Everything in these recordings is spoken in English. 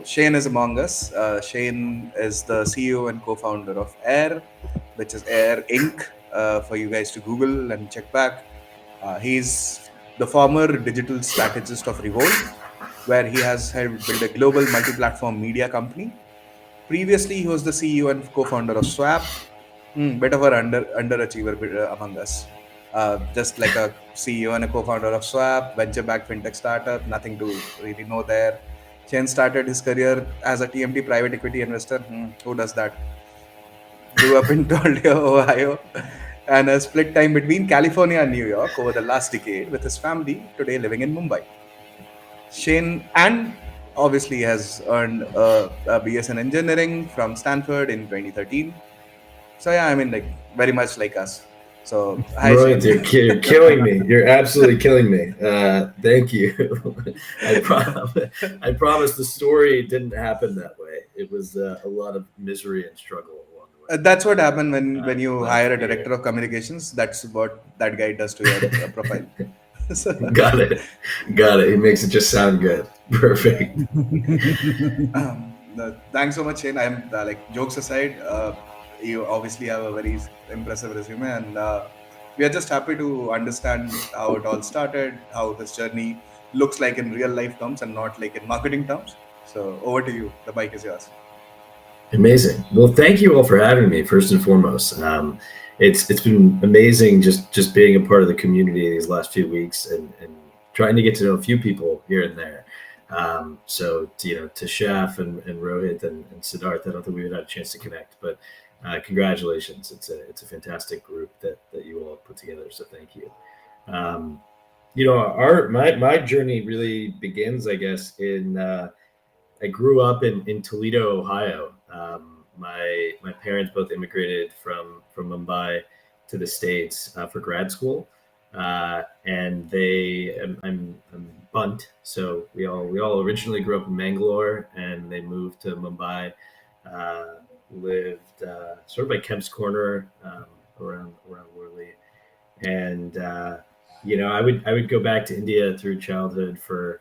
Shane is among us. Shane is the CEO and co-founder of Air, which is Air.inc. For you guys to Google and check back. He's the former digital strategist of REVOLT, where he has helped build a global multi-platform media company. Previously, he was the CEO and co-founder of Swap. Bit of an underachiever among us. Just like a CEO and a co-founder of Swap, venture-backed fintech startup. Nothing to really know there. Chen started his career as a TMT private equity investor. Who does that? Grew up in Toledo, Ohio, and has split time between California and New York over the last decade with his family, today living in Mumbai. Shane, and obviously has earned a BS in engineering from Stanford in 2013. So yeah, I mean, like very much like us. So hi, Rohit, Shane. you're killing me. You're absolutely killing me. Thank you. I promise the story didn't happen that way. It was a lot of misery and struggle along the way. That's what happened when you Glad hire to a be director here. of communications. That's what that guy does to your profile. So, Got it. Got it. He makes it just sound good. Perfect. thanks so much, Shane. I'm like jokes aside, you obviously have a very impressive resume, and we are just happy to understand how it all started, how this journey looks like in real life terms and not like in marketing terms. So over to you. The mic is yours. Amazing. Well, thank you all for having me. First and foremost, it's been amazing just being a part of the community these last few weeks and trying to get to know a few people here and there. So to Shaf and Rohit and Siddharth, I don't think we've had a chance to connect, but congratulations. It's a fantastic group that you all put together. So thank you. Um, my journey really begins, I guess, in I grew up in Toledo, Ohio. My parents both immigrated from Mumbai to the States for grad school, and I'm Bunt, so we all originally grew up in Mangalore, and they moved to Mumbai, uh, lived sort of by Kemp's Corner, around Worli, and I would go back to India through childhood for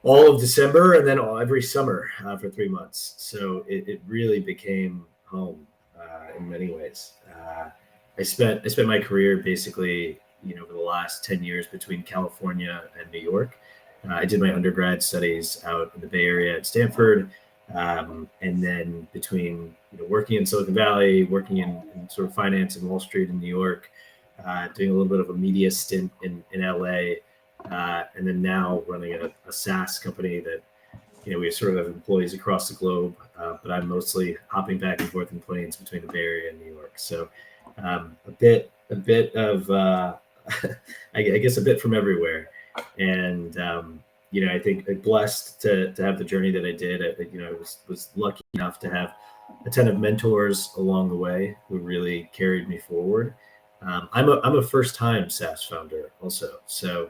all of December and then every summer for 3 months. So it really became home in many ways. I spent my career basically, over the last 10 years between California and New York. I did my undergrad studies out in the Bay Area at Stanford. And then between working in Silicon Valley, working in sort of finance in Wall Street in New York, doing a little bit of a media stint in LA, and then now running a SaaS company that we sort of have employees across the globe, but I'm mostly hopping back and forth in planes between the Bay Area and New York. So a bit of I guess a bit from everywhere, and I think blessed to have the journey that I did. I was lucky enough to have a ton of mentors along the way who really carried me forward. I'm a first time SaaS founder also, so.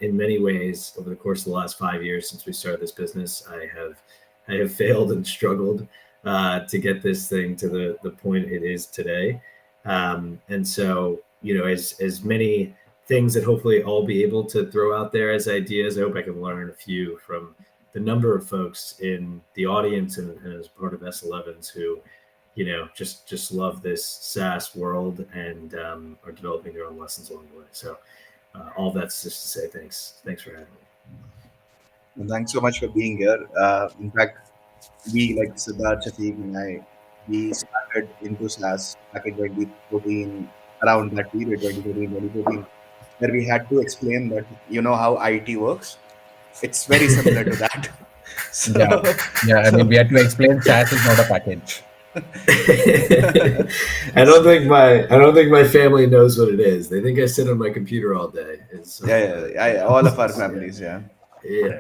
In many ways, over the course of the last 5 years since we started this business, I have failed and struggled to get this thing to the point it is today. And so, as many things that hopefully I'll be able to throw out there as ideas, I hope I can learn a few from the number of folks in the audience and as part of S11s who, just love this SaaS world and are developing their own lessons along the way. So. All that's just to say thanks for having me. And thanks so much for being here. In fact, we like Siddharth, Shafiq, and I, we started into SaaS back in 2014, around that period, 2013, 2014, where we had to explain that how IT works. It's very similar to that. Yeah. So, Yeah. I mean, so we had to explain SaaS is not a package. I don't think my family knows what it is. They think I sit on my computer all day. all of our families, yeah. Yeah.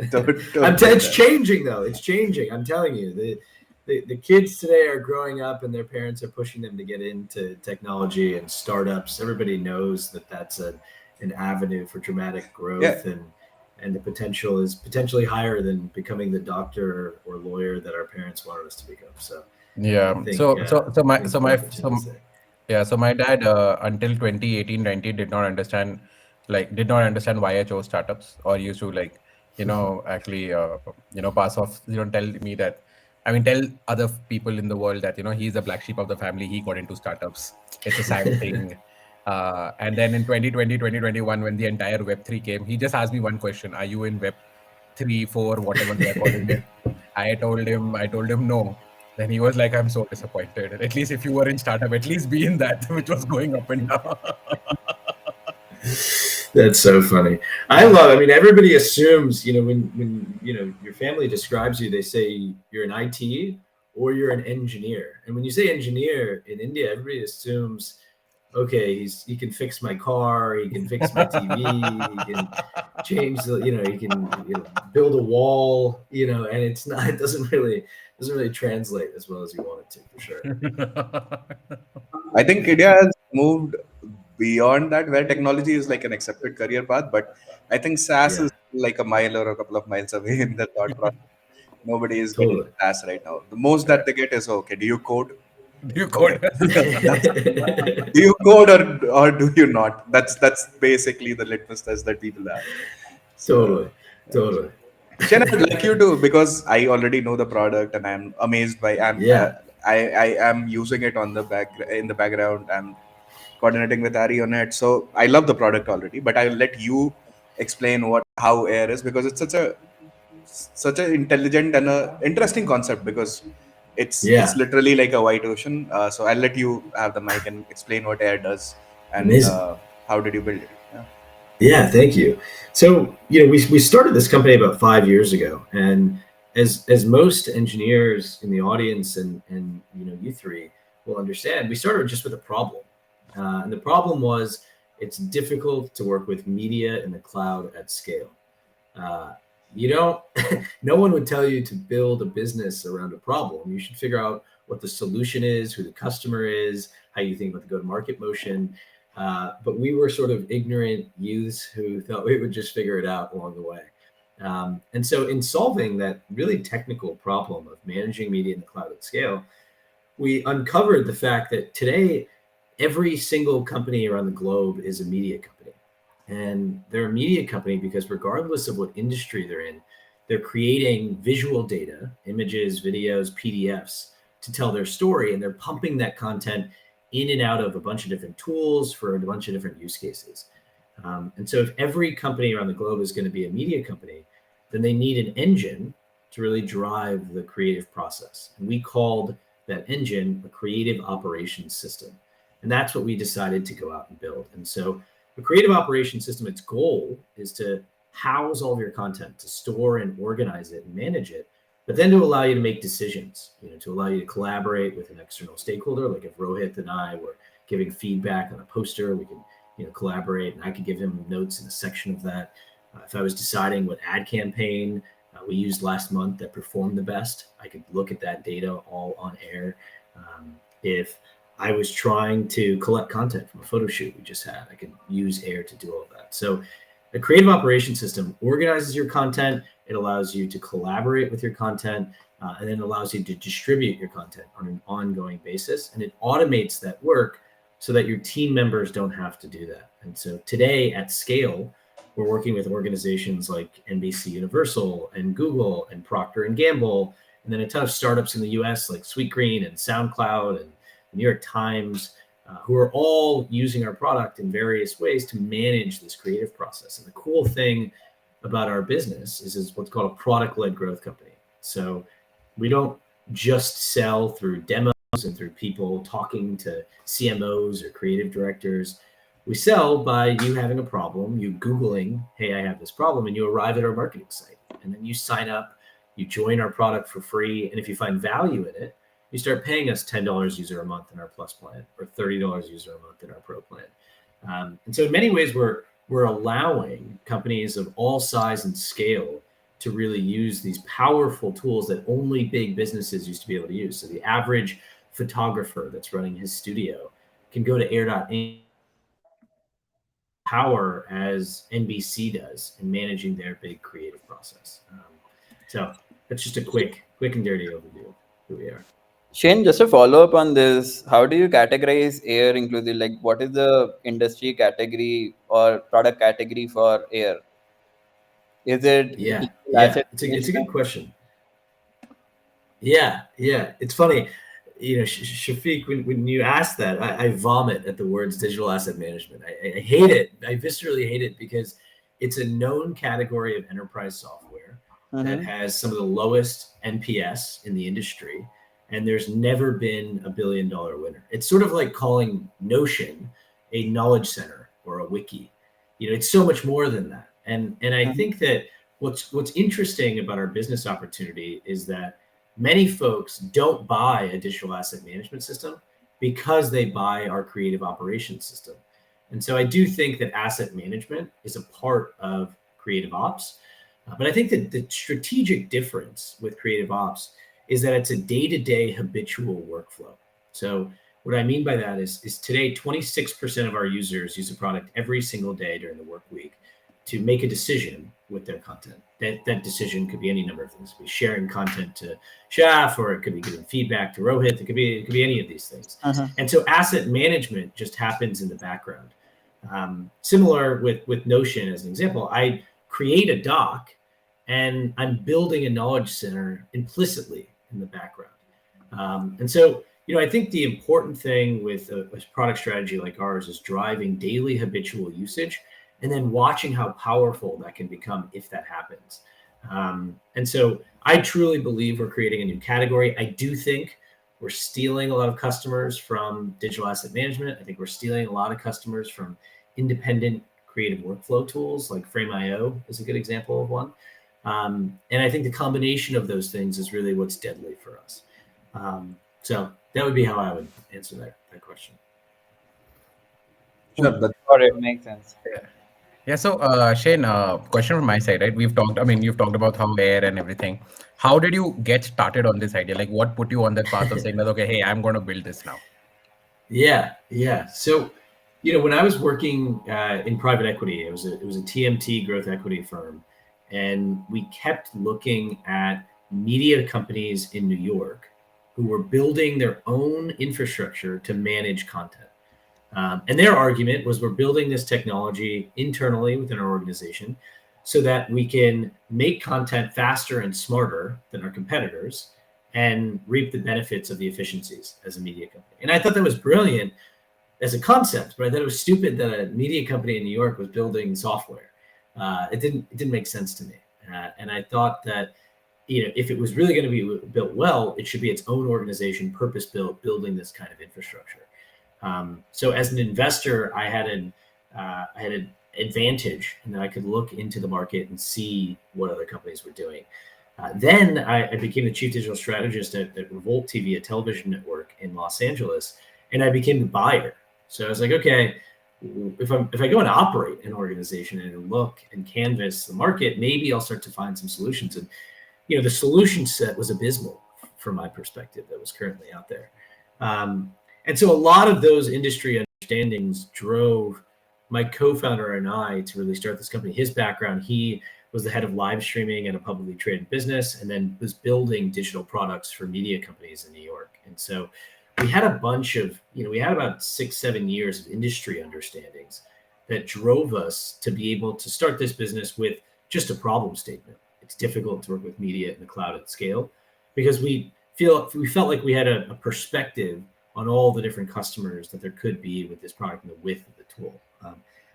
Don't get It's that. changing though. It's changing. I'm telling you, the kids today are growing up, and their parents are pushing them to get into technology and startups. Everybody knows that that's an avenue for dramatic growth, Yeah, and the potential is potentially higher than becoming the doctor or lawyer that our parents wanted us to become. So I Yeah. think So there's more my opportunities there. yeah. So my dad until 2018, 19 did not understand why I chose startups or used to like actually, pass off, tell me that, I mean, tell other people in the world that, he's the black sheep of the family. He got into startups. It's a sad thing. And then in 2020, 2021, when the entire Web3 came, he just asked me one question: Are you in Web 3, 4, whatever they are calling it? I told him no. Then he was like, I'm so disappointed. At least if you were in startup, at least be in that, which was going up and down. That's so funny. I love. I mean, everybody assumes, when your family describes you, they say you're an IT or you're an engineer. And when you say engineer in India, everybody assumes, okay, he can fix my car, he can fix my TV, he can change he can build a wall, and it's not. It doesn't really translate as well as you want it to, for sure. I think India has moved beyond that, where technology is like an accepted career path. But I think SaaS Yeah, is like a mile or a couple of miles away in the thought process. Nobody is getting totally. SaaS right now. The most that they get is, okay, do you code? Do you Okay, code? that's do you code, or do you not? That's basically the litmus test that people have. So, Totally, yeah. totally. Shen, I'd like you to, because I already know the product and I'm amazed by Yeah, I am using it on the in the background. I'm coordinating with Ari on it. So I love the product already, but I'll let you explain how Air is, because it's such a intelligent and a interesting concept, because it's yeah, literally like a white ocean. So I'll let you have the mic and explain what Air does, and amazing. how did you build it. Yeah. Yeah, thank you. So, we started this company about 5 years ago, and as most engineers in the audience and you three will understand, we started just with a problem, and the problem was it's difficult to work with media in the cloud at scale. Uh, you don't, no one would tell you to build a business around a problem. You should figure out what the solution is, who the customer is, how you think about the go-to-market motion. But we were sort of ignorant youths who thought we would just figure it out along the way. And so, in solving that really technical problem of managing media in the cloud at scale, we uncovered the fact that today, every single company around the globe is a media company. And they're a media company because regardless of what industry they're in, they're creating visual data, images, videos, PDFs to tell their story. And they're pumping that content in and out of a bunch of different tools for a bunch of different use cases. And so if every company around the globe is going to be a media company, then they need an engine to really drive the creative process. And we called that engine a creative operations system. And that's what we decided to go out and build. And so the creative operations system, its goal is to house all of your content, to store and organize it and manage it, but then to allow you to make decisions, to allow you to collaborate with an external stakeholder. Like if Rohit and I were giving feedback on a poster, we can collaborate, and I could give him notes in a section of that. If I was deciding what ad campaign we used last month that performed the best, I could look at that data all on Air. If I was trying to collect content from a photo shoot we just had, I could use Air to do all of that. So the creative operation system organizes your content. It allows you to collaborate with your content, and then allows you to distribute your content on an ongoing basis. And it automates that work so that your team members don't have to do that. And so today at scale, we're working with organizations like NBC Universal and Google and Procter and Gamble, and then a ton of startups in the US like Sweetgreen and SoundCloud and the New York Times, who are all using our product in various ways to manage this creative process. And the cool thing about our business is what's called a product-led growth company. So we don't just sell through demos and through people talking to CMOs or creative directors. We sell by you having a problem, you Googling, hey, I have this problem, and you arrive at our marketing site. And then you sign up, you join our product for free. And if you find value in it, you start paying us $10 user a month in our Plus plan, or $30 user a month in our Pro plan. And so in many ways, we're allowing companies of all size and scale to really use these powerful tools that only big businesses used to be able to use. So the average photographer that's running his studio can go to Air.inc. power as NBC does in managing their big creative process. So that's just a quick and dirty overview of who we are. Shane, just a follow up on this. How do you categorize Air inclusive? Like, what is the industry category or product category for Air? Is it Yeah, digital yeah. asset It's a management? good question. Yeah, yeah. It's funny, Shafiq, when you ask that, I vomit at the words digital asset management. I hate it. I viscerally hate it because it's a known category of enterprise software that Mm-hmm. has some of the lowest NPS in the industry, and there's never been a billion-dollar winner. It's sort of like calling Notion a knowledge center or a wiki. It's so much more than that. And I Mm-hmm. think that what's interesting about our business opportunity is that many folks don't buy a digital asset management system because they buy our creative operations system. And so I do think that asset management is a part of creative ops. But I think that the strategic difference with creative ops is that it's a day-to-day habitual workflow. So what I mean by that is today, 26% of our users use a product every single day during the work week to make a decision with their content. That decision could be any number of things. It could be sharing content to Shaf, or it could be giving feedback to Rohit. It could be any of these things. Mm-hmm. And so asset management just happens in the background. Similar with Notion as an example, I create a doc and I'm building a knowledge center implicitly in the background. And so, I think the important thing with a product strategy like ours is driving daily habitual usage and then watching how powerful that can become if that happens. And so I truly believe we're creating a new category. I do think we're stealing a lot of customers from digital asset management. I think we're stealing a lot of customers from independent creative workflow tools like Frame.io is a good example of one. And I think the combination of those things is really what's deadly for us. So that would be how I would answer that question. Sure, but Got it. Makes sense. Yeah. Yeah. So, Shane, question from my side, right? You've talked about how Air and everything. How did you get started on this idea? Like, what put you on that path of saying that, okay, hey, I'm going to build this now? Yeah, yeah. So, when I was working in private equity, it was a TMT growth equity firm, and we kept looking at media companies in New York who were building their own infrastructure to manage content. And their argument was we're building this technology internally within our organization so that we can make content faster and smarter than our competitors and reap the benefits of the efficiencies as a media company. And I thought that was brilliant as a concept, but I thought it was stupid that a media company in New York was building software. It didn't make sense to me. And I thought that if it was really going to be built well, it should be its own organization, purpose built, building this kind of infrastructure. So as an investor, I had an advantage in that I could look into the market and see what other companies were doing. Then I became the chief digital strategist at REVOLT TV, a television network in Los Angeles, and I became the buyer. So I was like, okay, if I go and operate an organization and look and canvas the market, maybe I'll start to find some solutions. And the solution set was abysmal from my perspective that was currently out there. And so a lot of those industry understandings drove my co-founder and I to really start this company. His background, he was the head of live streaming at a publicly traded business, and then was building digital products for media companies in New York. And so we had a bunch of, we had about 6-7 years of industry understandings that drove us to be able to start this business with just a problem statement. It's difficult to work with media in the cloud at scale because we felt like we had a perspective on all the different customers that there could be with this product and the width of the tool.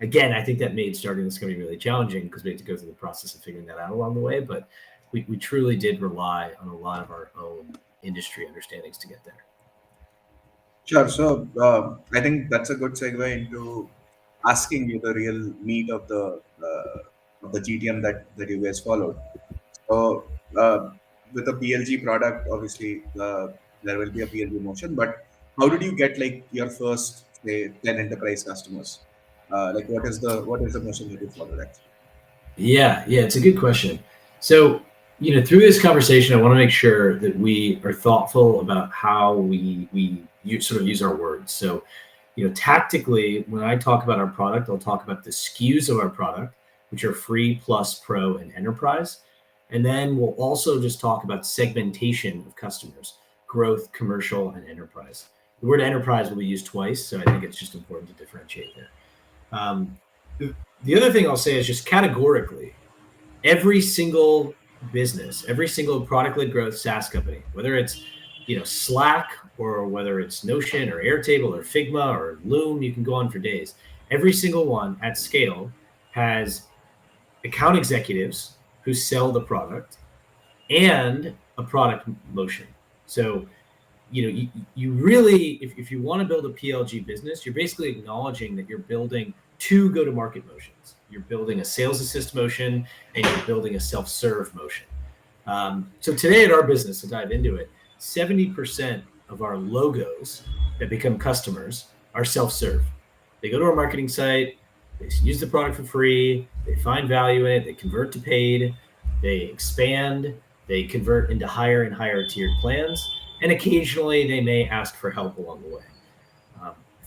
Again, I think that made starting this company really challenging because we had to go through the process of figuring that out along the way. But we truly did rely on a lot of our own industry understandings to get there. sure. So I think that's a good segue into asking you the real meat of the GTM that you guys followed. So with a PLG product, obviously there will be a PLG motion. But how did you get like your first say 10 enterprise customers? Like what is the motion that you followed actually? Yeah, it's a good question. So, through this conversation, I want to make sure that we are thoughtful about how we sort of use our words. So, tactically, when I talk about our product, I'll talk about the SKUs of our product, which are free, plus, pro, and enterprise. And then we'll also just talk about segmentation of customers, growth, commercial, and enterprise. The word enterprise will be used twice, so I think it's just important to differentiate there. The other thing I'll say is just categorically, every single business, every single product-led growth SaaS company, whether it's Slack or whether it's Notion or Airtable or Figma or Loom, you can go on for days. Every single one at scale has account executives who sell the product and a product motion. So you really, if you want to build a PLG business, you're basically acknowledging that you're building two go-to-market motions. You're building a sales assist motion and you're building a self-serve motion. So today at our business, to dive into it, 70% of our logos that become customers are self-serve. They go to our marketing site, they use the product for free, they find value in it, they convert to paid, they expand, they convert into higher and higher tiered plans, and occasionally they may ask for help along the way.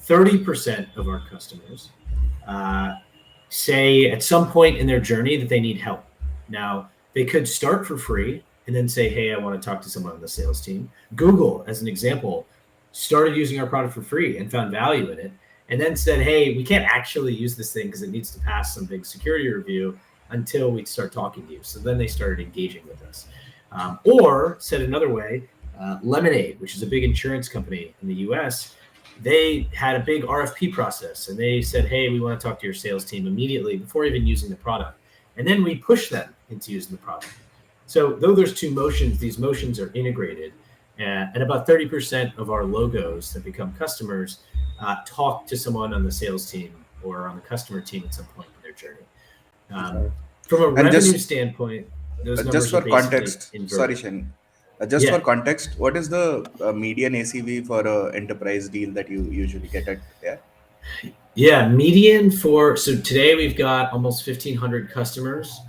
30% of our customers say at some point in their journey that they need help. Now, they could start for free and then say, hey, I want to talk to someone on the sales team. Google, as an example, started using our product for free and found value in it, and then said, hey, we can't actually use this thing because it needs to pass some big security review until we start talking to you. So then they started engaging with us. Or said another way, Lemonade, which is a big insurance company in the US, they had a big RFP process and they said, hey, we want to talk to your sales team immediately before even using the product. And then we push them into using the product. So though there's two motions, these motions are integrated. And about 30% of our logos that become customers talk to someone on the sales team or on the customer team at some point in their journey. From a revenue standpoint, those numbers just for are basically context, inverted. sorry, Shane. Just for context, what is the median ACV for an enterprise deal that you usually get at there? Yeah, median so today we've got almost 1,500 customers.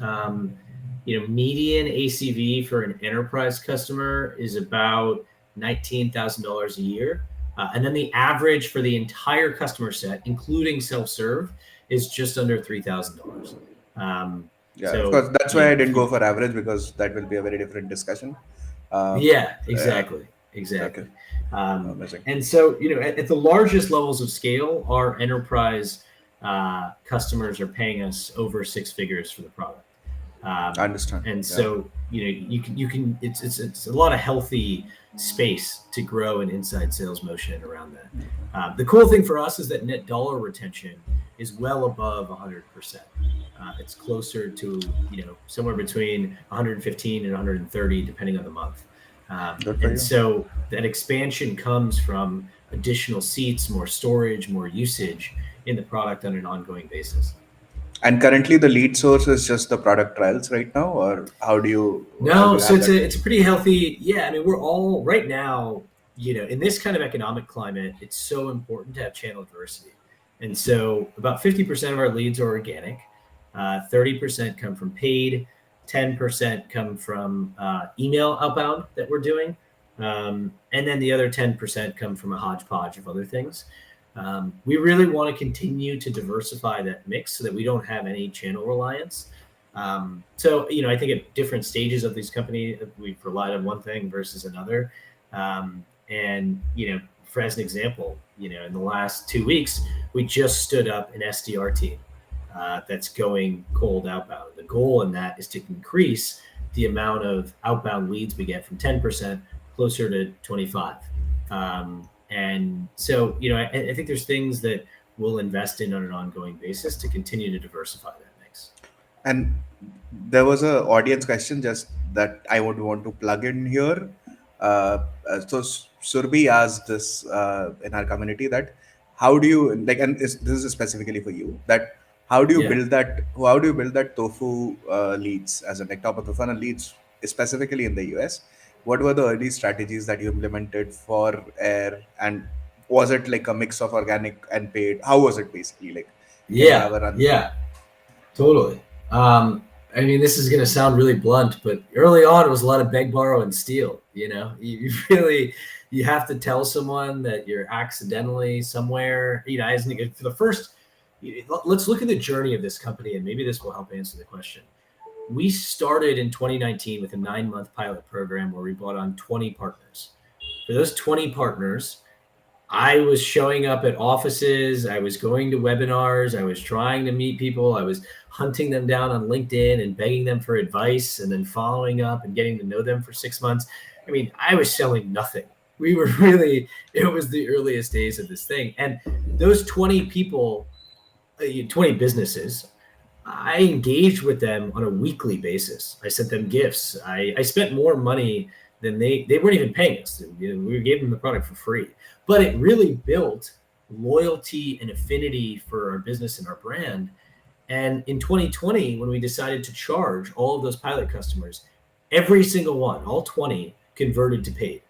Median ACV for an enterprise customer is about $19,000 a year. And then the average for the entire customer set, including self-serve, is just under $3,000. Of course, that's why I didn't go for average, because that will be a very different discussion. Exactly. Okay. And so, at the largest levels of scale, our enterprise customers are paying us over six figures for the product. I understand. And so, you can it's a lot of healthy space to grow an inside sales motion around that. The cool thing for us is that net dollar retention is well above 100%. It's closer to, somewhere between 115 and 130, depending on the month. And so that expansion comes from additional seats, more storage, more usage in the product on an ongoing basis. And currently the lead source is just the product trials right now, or how do you? No, so it's a pretty healthy. Yeah, I mean, we're all right now, in this kind of economic climate, it's so important to have channel diversity. And so about 50% of our leads are organic, 30% come from paid, 10% come from email outbound that we're doing. And then the other 10% come from a hodgepodge of other things. We really want to continue to diversify that mix so that we don't have any channel reliance. So, I think at different stages of these companies, we've relied on one thing versus another. And, as an example, in the last 2 weeks, we just stood up an SDR team that's going cold outbound. The goal in that is to increase the amount of outbound leads we get from 10% closer to 25. And so, I think there's things that we'll invest in on an ongoing basis to continue to diversify that mix. And there was a audience question just that I would want to plug in here. So Surbi asked this in our community that how do you this is specifically for you, that how do you build that tofu leads as a top of the funnel leads, specifically in the US? What were the early strategies that you implemented for Air, and was it like a mix of organic and paid? How was it basically like? Yeah, totally. I mean, this is going to sound really blunt, but early on it was a lot of beg, borrow, and steal. You have to tell someone that you're accidentally somewhere. For the first, let's look at the journey of this company, and maybe this will help answer the question. We started in 2019 with a 9-month pilot program where we brought on 20 partners. For those 20 partners, I was showing up at offices. I was going to webinars. I was trying to meet people. I was hunting them down on LinkedIn and begging them for advice and then following up and getting to know them for 6 months. I mean, I was selling nothing. We were really, it was the earliest days of this thing. And those 20 people, 20 businesses, I engaged with them on a weekly basis. I sent them gifts. I spent more money than they weren't even paying us. We gave them the product for free, but it really built loyalty and affinity for our business and our brand. And in 2020, when we decided to charge all of those pilot customers, every single one, all 20, converted to paid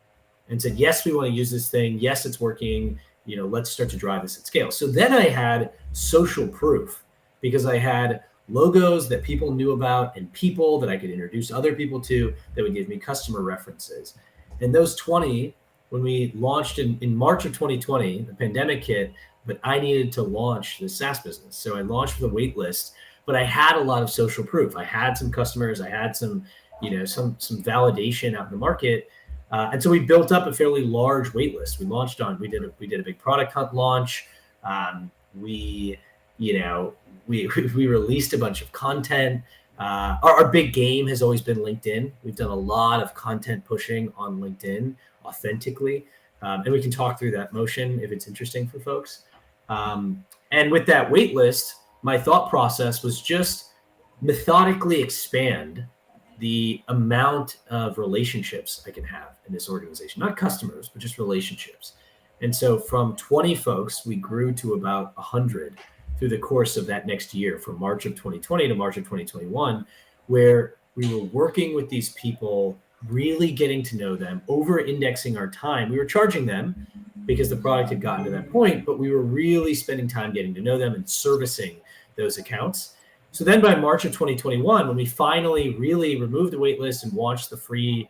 and said, yes, we want to use this thing. Yes, it's working. Let's start to drive this at scale. So then I had social proof because I had logos that people knew about and people that I could introduce other people to that would give me customer references. And those 20, when we launched in March of 2020, the pandemic hit, but I needed to launch the SaaS business. So I launched with a wait list, but I had a lot of social proof. I had some customers, I had some validation out in the market. And so we built up a fairly large wait list. We did a big product hunt launch. We released a bunch of content. Our big game has always been LinkedIn. We've done a lot of content pushing on LinkedIn authentically. And we can talk through that motion if it's interesting for folks. And with that wait list, my thought process was just methodically expand the amount of relationships I can have in this organization, not customers, but just relationships. And so from 20 folks, we grew to about 100 through the course of that next year, from March of 2020 to March of 2021, where we were working with these people, really getting to know them, over-indexing our time. We were charging them because the product had gotten to that point, but we were really spending time getting to know them and servicing those accounts. So then by March of 2021, when we finally really removed the wait list and launched the free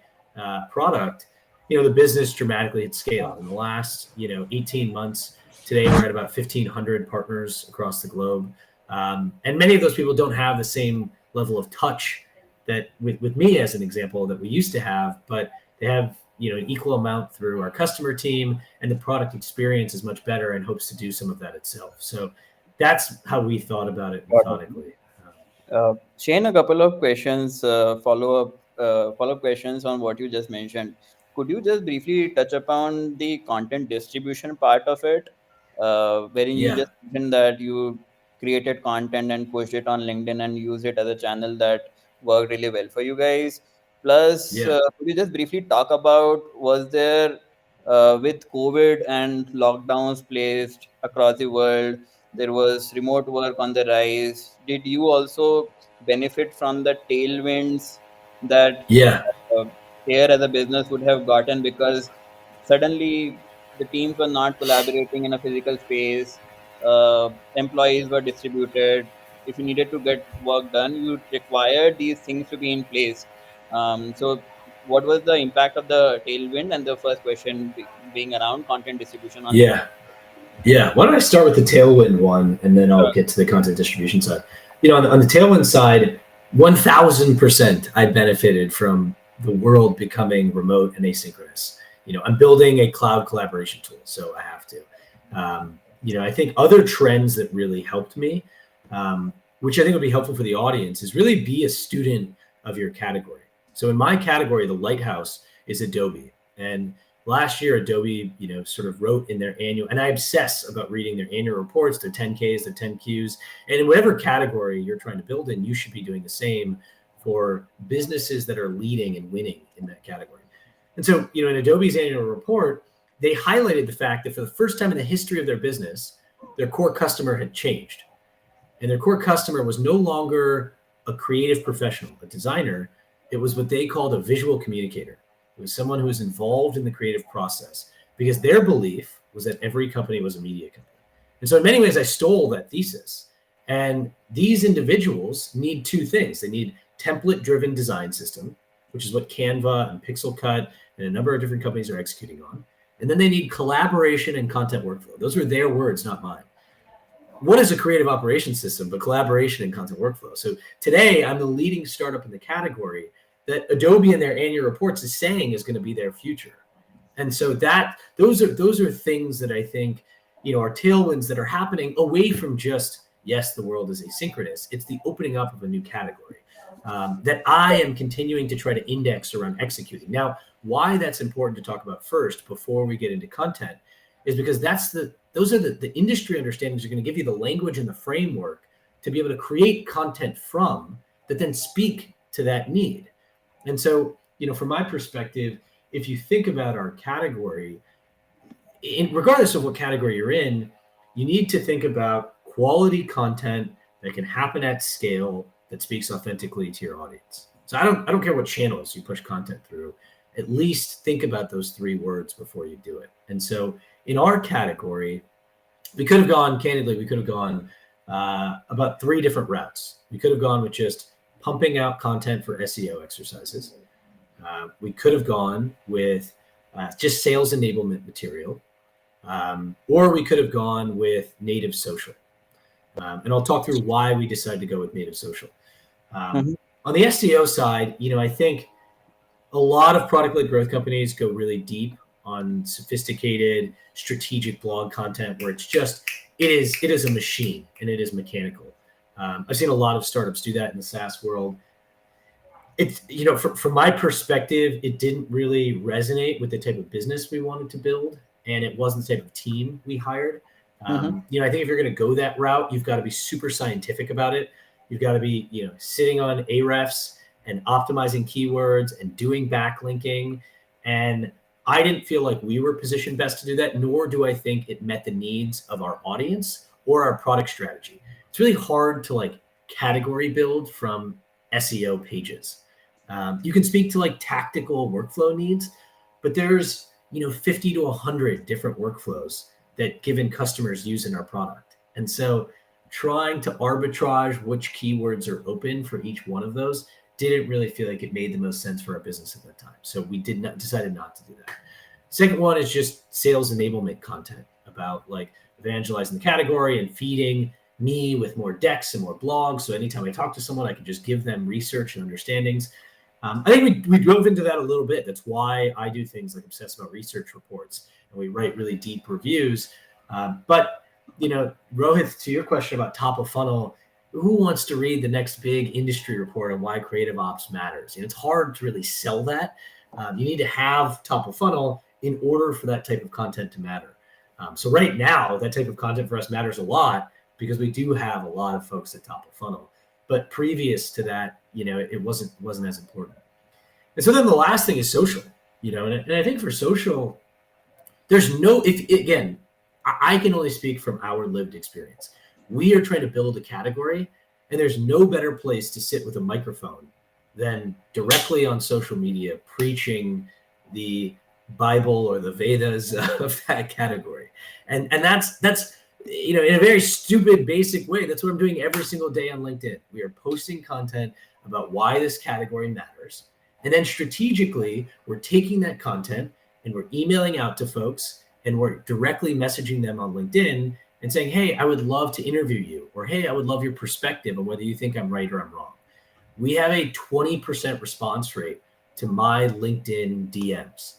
product, the business dramatically had scaled. In the last 18 months, today we're at about 1,500 partners across the globe. And many of those people don't have the same level of touch that with me as an example that we used to have, but they have an equal amount through our customer team, and the product experience is much better and hopes to do some of that itself. So that's how we thought about it methodically. Shane, a couple of questions, follow-up questions on what you just mentioned. Could you just briefly touch upon the content distribution part of it, wherein you just mentioned that you created content and pushed it on LinkedIn and used it as a channel that worked really well for you guys? Plus, could you just briefly talk about, was there, with COVID and lockdowns placed across the world, there was remote work on the rise. Did you also benefit from the tailwinds that Air as a business would have gotten, because suddenly the teams were not collaborating in a physical space, employees were distributed. If you needed to get work done, you required these things to be in place. So what was the impact of the tailwind? And the first question being around content distribution on LinkedIn. Yeah. Why don't I start with the tailwind one, and then I'll get to the content distribution side. On the tailwind side, 1,000% I benefited from the world becoming remote and asynchronous. I'm building a cloud collaboration tool, so I have to. I think other trends that really helped me, which I think would be helpful for the audience, is really be a student of your category. So in my category, the lighthouse is Adobe. And last year, Adobe, sort of wrote in their annual, and I obsess about reading their annual reports, their 10Ks, their 10Qs, and in whatever category you're trying to build in, you should be doing the same for businesses that are leading and winning in that category. And so, in Adobe's annual report, they highlighted the fact that for the first time in the history of their business, their core customer had changed. And their core customer was no longer a creative professional, a designer. It was what they called a visual communicator. It was someone who was involved in the creative process, because their belief was that every company was a media company. And so in many ways, I stole that thesis. And these individuals need two things. They need template-driven design system, which is what Canva and Pixel Cut and a number of different companies are executing on. And then they need collaboration and content workflow. Those are their words, not mine. What is a creative operations system but collaboration and content workflow? So today, I'm the leading startup in the category that Adobe in their annual reports is saying is going to be their future. And so those are things that I think, are tailwinds that are happening away from just, yes, the world is asynchronous. It's the opening up of a new category that I am continuing to try to index around executing. Now, why that's important to talk about first before we get into content is because those are the industry understandings are going to give you the language and the framework to be able to create content from that then speak to that need. And so, from my perspective, if you think about our category, regardless of what category you're in, you need to think about quality content that can happen at scale that speaks authentically to your audience. So I don't care what channels you push content through. At least think about those 3 words before you do it. And so in our category, we could have gone about 3 different routes. We could have gone with just pumping out content for SEO exercises. We could have gone with just sales enablement material, or we could have gone with native social. And I'll talk through why we decided to go with native social. On the SEO side, I think a lot of product-led growth companies go really deep on sophisticated strategic blog content where it is a machine and it is mechanical. I've seen a lot of startups do that in the SaaS world. It's, from my perspective, it didn't really resonate with the type of business we wanted to build, and it wasn't the type of team we hired. I think if you're going to go that route, you've got to be super scientific about it. You've got to be, sitting on Ahrefs and optimizing keywords and doing backlinking. And I didn't feel like we were positioned best to do that, nor do I think it met the needs of our audience or our product strategy. It's really hard to category build from SEO pages. You can speak to tactical workflow needs, but there's 50 to 100 different workflows that given customers use in our product. And so trying to arbitrage which keywords are open for each one of those didn't really feel like it made the most sense for our business at that time. So we decided not to do that. Second one is just sales enablement content about evangelizing the category and feeding me with more decks and more blogs. So anytime I talk to someone, I can just give them research and understandings. I think we drove into that a little bit. That's why I do things like obsess about research reports and we write really deep reviews. But Rohit, to your question about top of funnel, who wants to read the next big industry report on why creative ops matters? It's hard to really sell that. You need to have top of funnel in order for that type of content to matter. So right now, that type of content for us matters a lot because we do have a lot of folks at top of funnel. But previous to that, it wasn't as important. And so then the last thing is social, and I think for social, I can only speak from our lived experience. We are trying to build a category, and there's no better place to sit with a microphone than directly on social media preaching the Bible or the Vedas of that category. And that's in a very stupid, basic way, that's what I'm doing every single day on LinkedIn. We are posting content about why this category matters. And then strategically, we're taking that content and we're emailing out to folks and we're directly messaging them on LinkedIn and saying, hey, I would love to interview you, or hey, I would love your perspective on whether you think I'm right or I'm wrong. We have a 20% response rate to my LinkedIn DMs.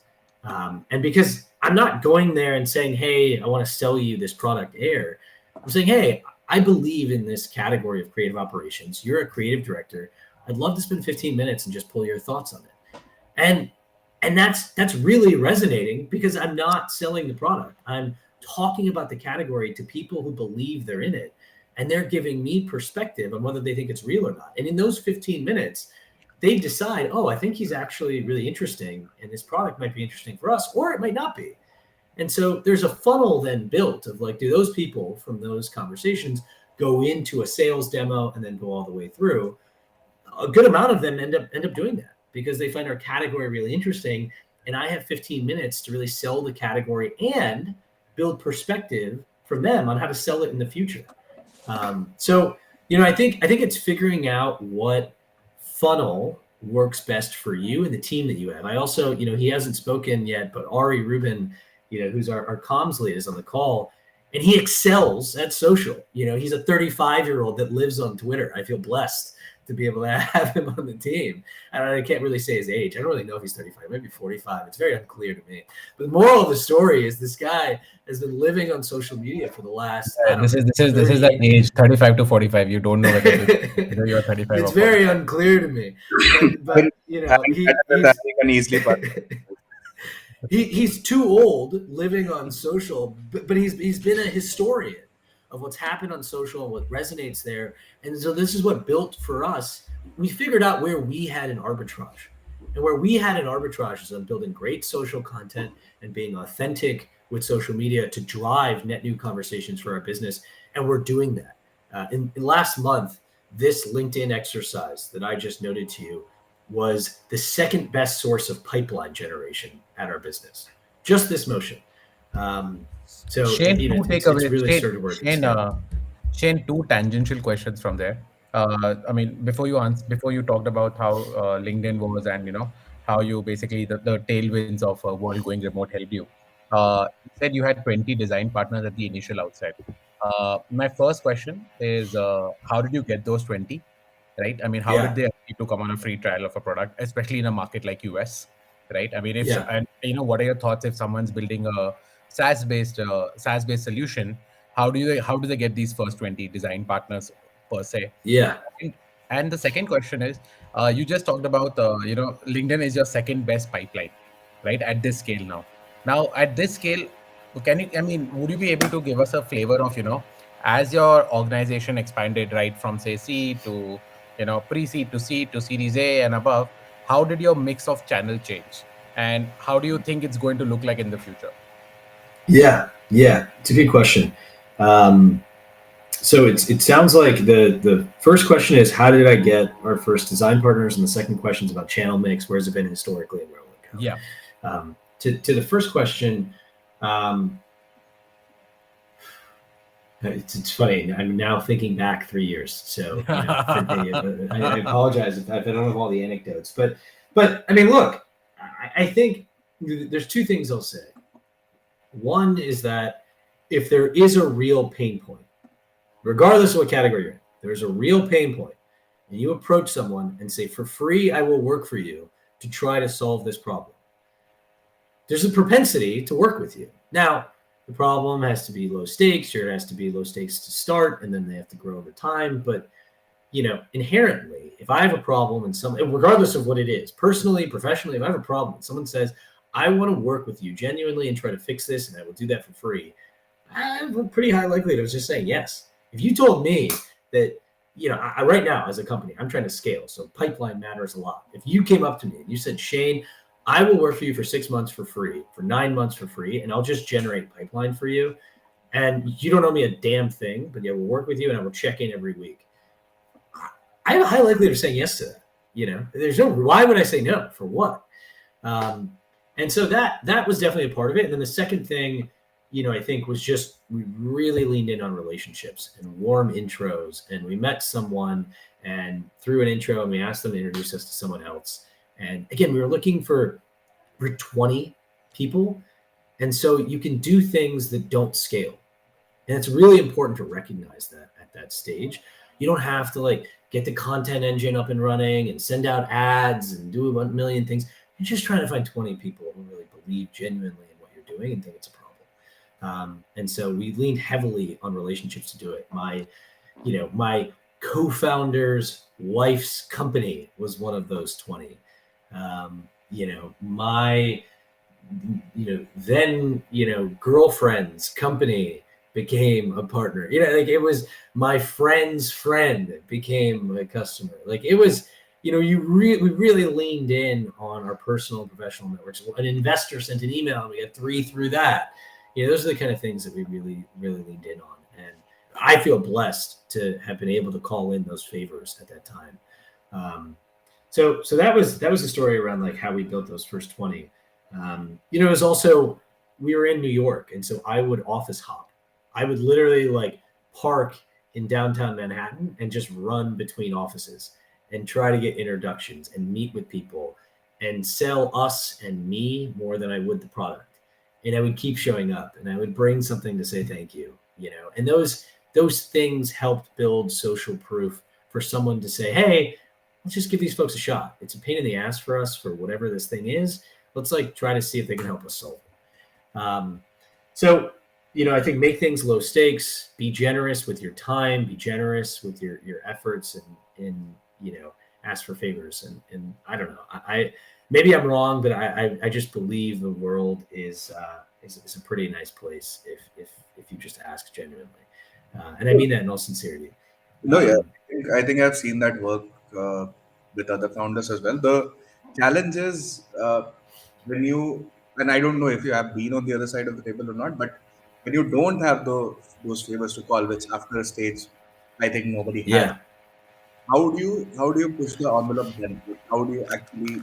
And because I'm not going there and saying, hey, I want to sell you this product Air. I'm saying, hey, I believe in this category of creative operations. You're a creative director. I'd love to spend 15 minutes and just pull your thoughts on it. And that's really resonating because I'm not selling the product. I'm talking about the category to people who believe they're in it. And they're giving me perspective on whether they think it's real or not. And in those 15 minutes, they decide, oh, I think he's actually really interesting and this product might be interesting for us, or it might not be. And so there's a funnel then built of do those people from those conversations go into a sales demo and then go all the way through? A good amount of them end up doing that because they find our category really interesting. And I have 15 minutes to really sell the category and build perspective from them on how to sell it in the future. So I think it's figuring out what funnel works best for you and the team that you have. I also, he hasn't spoken yet, but Ari Rubin, who's our comms lead, is on the call. and he excels at social. He's a 35-year-old that lives on Twitter. I feel blessed to be able to have him on the team. And I can't really say his age. I don't really know if he's 35, maybe 45. It's very unclear to me. But the moral of the story is this guy has been living on social media for the last. This is the age 35 to 45. You don't know whether you're 35. It's very unclear to me. But he's too old living on social, but he's been a historian of what's happened on social and what resonates there. And so this is what built for us. We figured out where we had an arbitrage. And where we had an arbitrage is on building great social content and being authentic with social media to drive net new conversations for our business. And we're doing that. In last month, this LinkedIn exercise that I just noted to you was the second best source of pipeline generation at our business. Just this motion. So Shane, Shane, two tangential questions from there. Before you talked about how LinkedIn was, and how you basically the tailwinds of a world going remote helped you. You said you had 20 design partners at the initial outset. My first question is, how did you get those 20? Right? How did they agree to come on a free trial of a product, especially in a market like US? Right? What are your thoughts if someone's building a SaaS-based solution? How do they get these first 20 design partners per se? Yeah. And the second question is, you just talked about LinkedIn is your second best pipeline, right? At this scale now. Now at this scale, would you be able to give us a flavor of as your organization expanded, right, from say C to pre-seed to seed to Series A and above, how did your mix of channel change, and how do you think it's going to look like in the future? Yeah, it's a good question. So it sounds like the first question is, how did I get our first design partners, and the second question is about channel mix. Where's it been historically, and where will it go? Yeah. To the first question, it's funny. I'm now thinking back 3 years, so I apologize if I don't have all the anecdotes. But look, I think there's two things I'll say. One is that if there is a real pain point, regardless of what category you're in, there's a real pain point, and you approach someone and say, for free, I will work for you to try to solve this problem. There's a propensity to work with you. Now, the problem has to be low stakes, or it has to be low stakes to start, and then they have to grow over time. But, inherently, if I have a problem and regardless of what it is, personally, professionally, if I have a problem and someone says, I want to work with you genuinely and try to fix this, and I will do that for free, I have a pretty high likelihood of just saying yes. If you told me that, right now as a company, I'm trying to scale, so pipeline matters a lot. If you came up to me and you said, Shane, I will work for you for 6 months for free, for 9 months for free, and I'll just generate pipeline for you, and you don't owe me a damn thing, but I will work with you and I will check in every week, I have a high likelihood of saying yes to that. There's no, why would I say no? For what? And so that was definitely a part of it. And then the second thing, I think was just, we really leaned in on relationships and warm intros. And we met someone and through an intro, and we asked them to introduce us to someone else. And again, we were looking for 20 people. And so you can do things that don't scale. And it's really important to recognize that at that stage. You don't have to get the content engine up and running and send out ads and do 1 million things. You're just trying to find 20 people who really believe genuinely in what you're doing and think it's a problem. And so we leaned heavily on relationships to do it. My co-founder's wife's company was one of those 20. Girlfriend's company became a partner. It was my friend's friend became a customer. It was, we really leaned in on our personal and professional networks. An investor sent an email and we got 3 through that. Those are the kind of things that we really, really leaned in on. And I feel blessed to have been able to call in those favors at that time. So that was the story around how we built those first 20. It was also, we were in New York, and so I would office hop. I would literally park in downtown Manhattan and just run between offices and try to get introductions and meet with people and sell us and me more than I would the product. And I would keep showing up, and I would bring something to say thank you. and those things helped build social proof for someone to say, hey, let's just give these folks a shot. It's a pain in the ass for us for whatever this thing is. Let's try to see if they can help us solve it. So, I think make things low stakes, be generous with your time, be generous with your efforts, and ask for favors. And I don't know, I maybe I'm wrong, but I just believe the world is a pretty nice place if you just ask genuinely. And I mean that in all sincerity. No, yeah, I think I've seen that work with other founders as well. The challenge is when you, and I don't know if you have been on the other side of the table or not, but when you don't have those favors to call, which after a stage, I think nobody has. Yeah, How do you push the envelope then? Like, how do you actually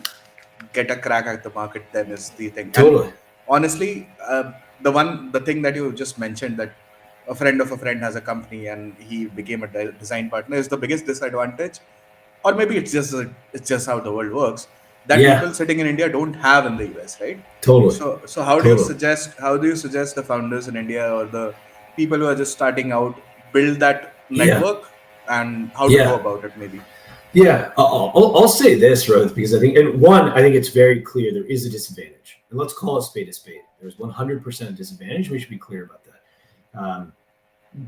get a crack at the market? Then is the thing. And totally. honestly, the thing that you just mentioned, that a friend of a friend has a company and he became a design partner, is the biggest disadvantage. Or maybe it's just how the world works, that Yeah, people sitting in India don't have in the US, right? totally. So Totally. how do you suggest the founders in India or the people who are just starting out build that Yeah, network, and how to go yeah. about it maybe? Yeah, I'll say this, Rohit, because I think it's very clear there is a disadvantage, and let's call a spade a spade. There's 100% disadvantage. We should be clear about that.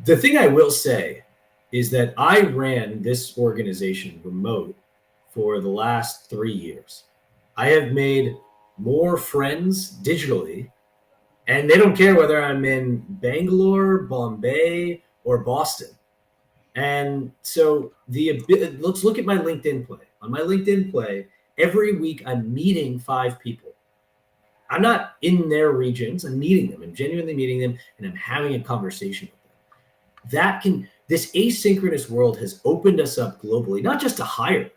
The thing I will say is that I ran this organization remote for the last 3 years. I have made more friends digitally, and they don't care whether I'm in Bangalore, Bombay, or Boston. And so let's look at my LinkedIn play. On my LinkedIn play, every week I'm meeting 5 people. I'm not in their regions. I'm meeting them. I'm genuinely meeting them, and I'm having a conversation with them. This asynchronous world has opened us up globally, not just to hire,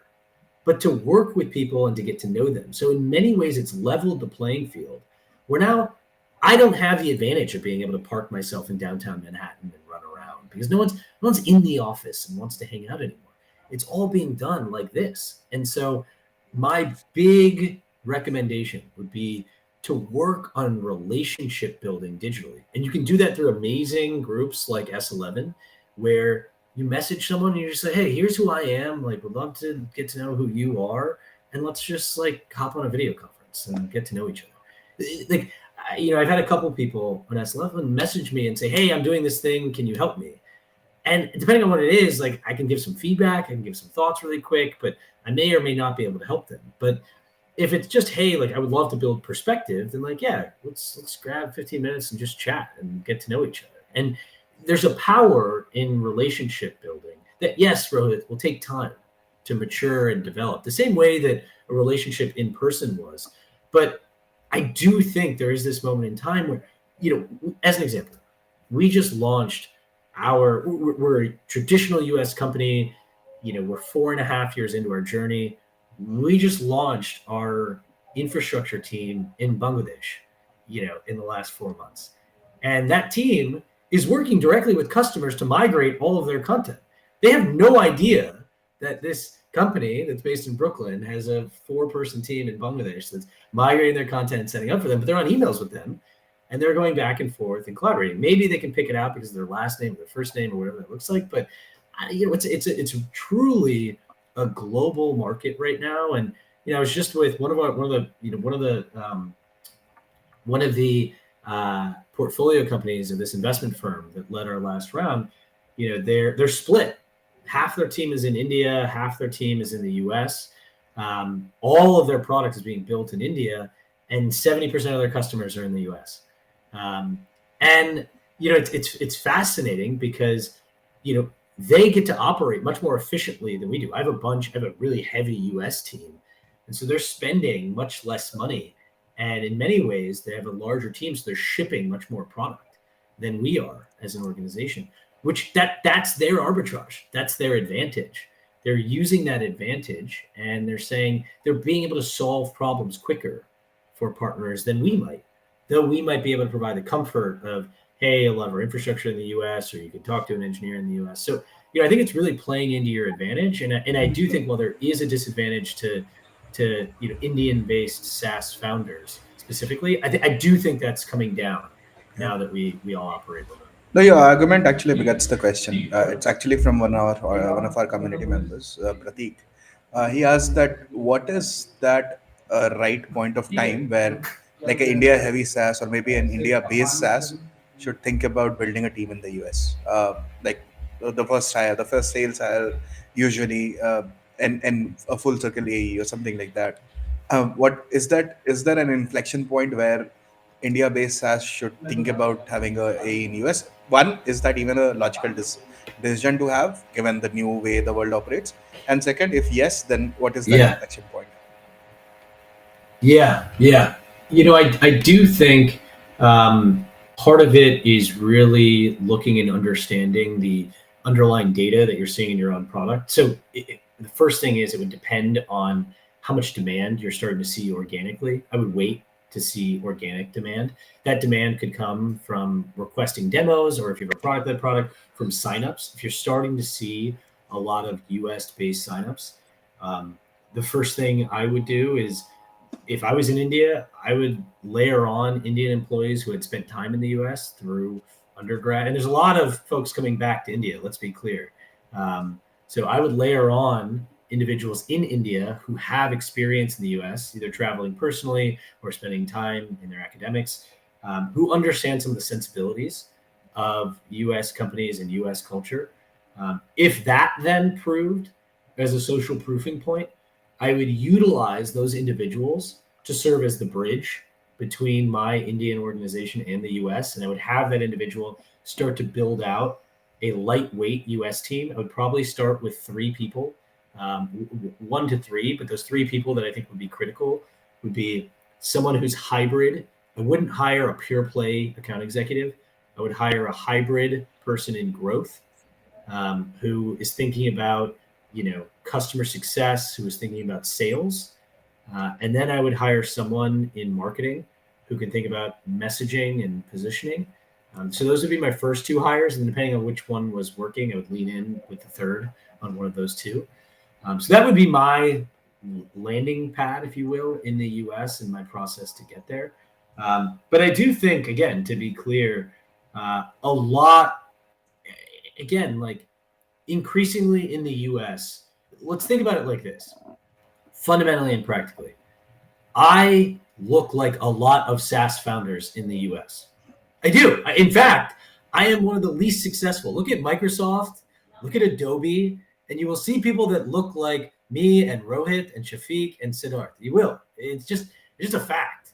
but to work with people and to get to know them. So in many ways, it's leveled the playing field. Where now I don't have the advantage of being able to park myself in downtown Manhattan and run around because no one's in the office and wants to hang out anymore. It's all being done like this. And so my big recommendation would be to work on relationship building digitally. And you can do that through amazing groups like S11, where you message someone and you just say, hey, here's who I am. Like, would love to get to know who you are. And let's just hop on a video conference and get to know each other. I've had a couple people on S11 message me and say, hey, I'm doing this thing. Can you help me? And depending on what it is, I can give some feedback, I can give some thoughts really quick, but I may or may not be able to help them. But if it's just, hey, I would love to build perspective, then yeah, let's grab 15 minutes and just chat and get to know each other. And there's a power in relationship building that, yes, Rohit, will take time to mature and develop the same way that a relationship in person was. But I do think there is this moment in time where, as an example, we just launched we're a traditional US company. We're 4.5 years into our journey. We just launched our infrastructure team in Bangladesh, in the last 4 months. And that team is working directly with customers to migrate all of their content. They have no idea that this company that's based in Brooklyn has a 4-person team in Bangladesh that's migrating their content and setting up for them, but they're on emails with them and they're going back and forth and collaborating. Maybe they can pick it out because of their last name or their first name or whatever that looks like, but it's truly a global market right now. And I was just with one of the portfolio companies of this investment firm that led our last round. They're split. Half their team is in India, half their team is in the US. All of their product is being built in India, and 70% of their customers are in the US. And it's fascinating because they get to operate much more efficiently than we do. I have a really heavy US team, and so they're spending much less money. And in many ways, they have a larger team, so they're shipping much more product than we are as an organization, which that's their arbitrage. That's their advantage. They're using that advantage, and they're saying they're being able to solve problems quicker for partners than we might, though we might be able to provide the comfort of, hey, a lot of our infrastructure in the US, or you can talk to an engineer in the US. So, I think it's really playing into your advantage. And I do think while there is a disadvantage to Indian-based SaaS founders specifically, I do think that's coming down now that we all operate remotely. No, your argument actually begets the question. It's actually from one of our community members, Pratik. He asked that what is that right point of time where, like, an India heavy SaaS or maybe an India based SaaS should think about building a team in the US. Like the first hire, the first sales hire, usually, and a full circle AE or something like that. What is that? Is there an inflection point where India-based SaaS should think about having a in US? One, is that even a logical decision to have, given the new way the world operates? And second, if yes, then what is that Yeah. inflection point? Yeah. I do think part of it is really looking and understanding the underlying data that you're seeing in your own product. So the first thing is it would depend on how much demand you're starting to see organically. I would wait to see organic demand. That demand could come from requesting demos, or if you have a product-led product, from signups. If you're starting to see a lot of US-based signups, the first thing I would do is, if I was in India, I would layer on Indian employees who had spent time in the US through undergrad. And there's a lot of folks coming back to India, let's be clear. So I would layer on individuals in India who have experience in the US, either traveling personally or spending time in their academics, who understand some of the sensibilities of US companies and US culture. If that then proved as a social proofing point, I would utilize those individuals to serve as the bridge between my Indian organization and the US. And I would have that individual start to build out a lightweight US team. I would probably start with 3 people, 1 to 3, but those 3 people that I think would be critical would be someone who's hybrid. I wouldn't hire a pure play account executive. I would hire a hybrid person in growth, who is thinking about customer success, who is thinking about sales. And then I would hire someone in marketing who can think about messaging and positioning. So those would be my first 2 hires. And depending on which one was working, I would lean in with the third on one of those 2. So that would be my landing pad, if you will, in the US and my process to get there. But I do think, again, to be clear, a lot, again, like increasingly in the US, let's think about it like this, fundamentally and practically. I look like a lot of SaaS founders in the US. I do. In fact, I am one of the least successful. Look at Microsoft, look at Adobe, and you will see people that look like me and Rohit and Shafiq and Siddharth. You will. It's just a fact.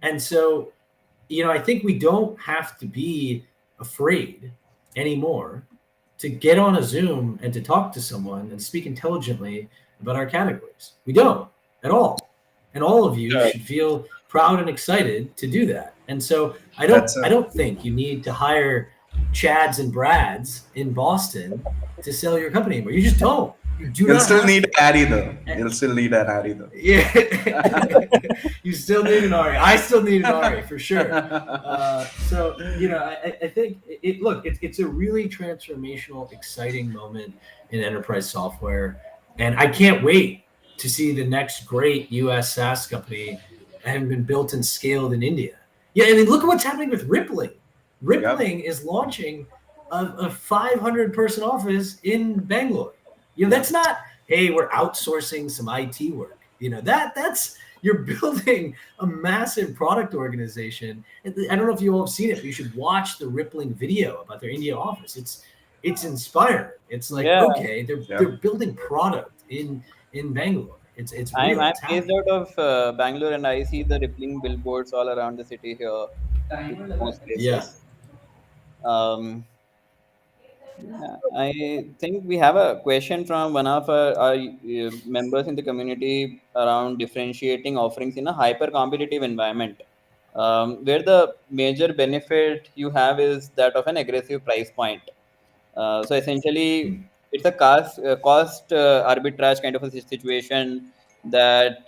And so, I think we don't have to be afraid anymore to get on a Zoom and to talk to someone and speak intelligently about our categories. We don't at all. And all of you should feel proud and excited to do that. And so I don't think you need to hire Chads and Brads in Boston to sell your company anymore. You just don't. You do You'll not still have need to. an Ari though. You'll still need an Ari though. Yeah. You still need an Ari. I still need an Ari for sure. So, I think it's a really transformational, exciting moment in enterprise software. And I can't wait to see the next great US SaaS company having been built and scaled in India. Yeah, I mean, look at what's happening with Rippling. Rippling is launching a 500-person office in Bangalore. That's not, hey, we're outsourcing some IT work. That's, you're building a massive product organization. I don't know if you all have seen it, but you should watch the Rippling video about their India office. It's inspiring. It's like, okay, they're building product in Bangalore. It's real. I'm based out of Bangalore, and I see the Rippling billboards all around the city here, in most places. Um, Yeah, I think we have a question from one of our members in the community around differentiating offerings in a hyper competitive environment, where the major benefit you have is that of an aggressive price point. So essentially, it's a cost arbitrage kind of a situation that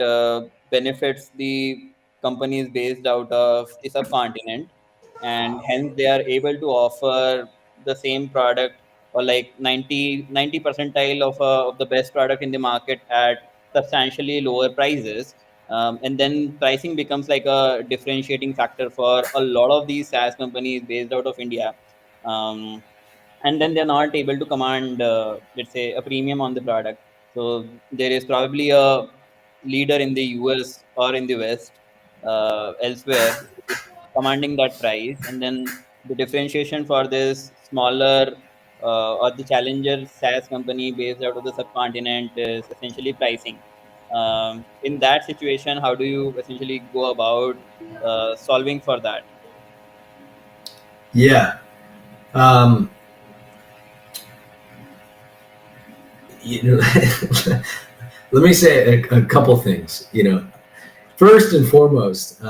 benefits the companies based out of the subcontinent, and hence they are able to offer the same product, or like 90 percentile of the best product in the market at substantially lower prices. And then pricing becomes like a differentiating factor for a lot of these SaaS companies based out of India. and then they're not able to command, let's say, a premium on the product. So there is probably a leader in the US or in the West, elsewhere, commanding that price, and then the differentiation for this smaller or the challenger SaaS company based out of the subcontinent is essentially pricing. In that situation, how do you essentially go about solving for that? Yeah. Um, you know, let me say a couple things. First and foremost,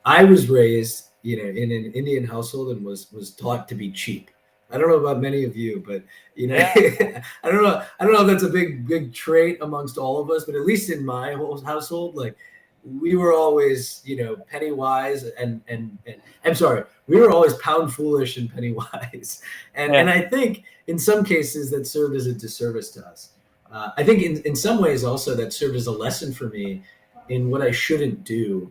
I was raised, in an Indian household and was taught to be cheap. I don't know about many of you, but Yeah. I don't know. I don't know if that's a big trait amongst all of us, but at least in my whole household, like we were always, penny wise and I'm sorry, we were always pound foolish and penny wise, and Yeah. I think in some cases that served as a disservice to us. I think in some ways also that served as a lesson for me in what I shouldn't do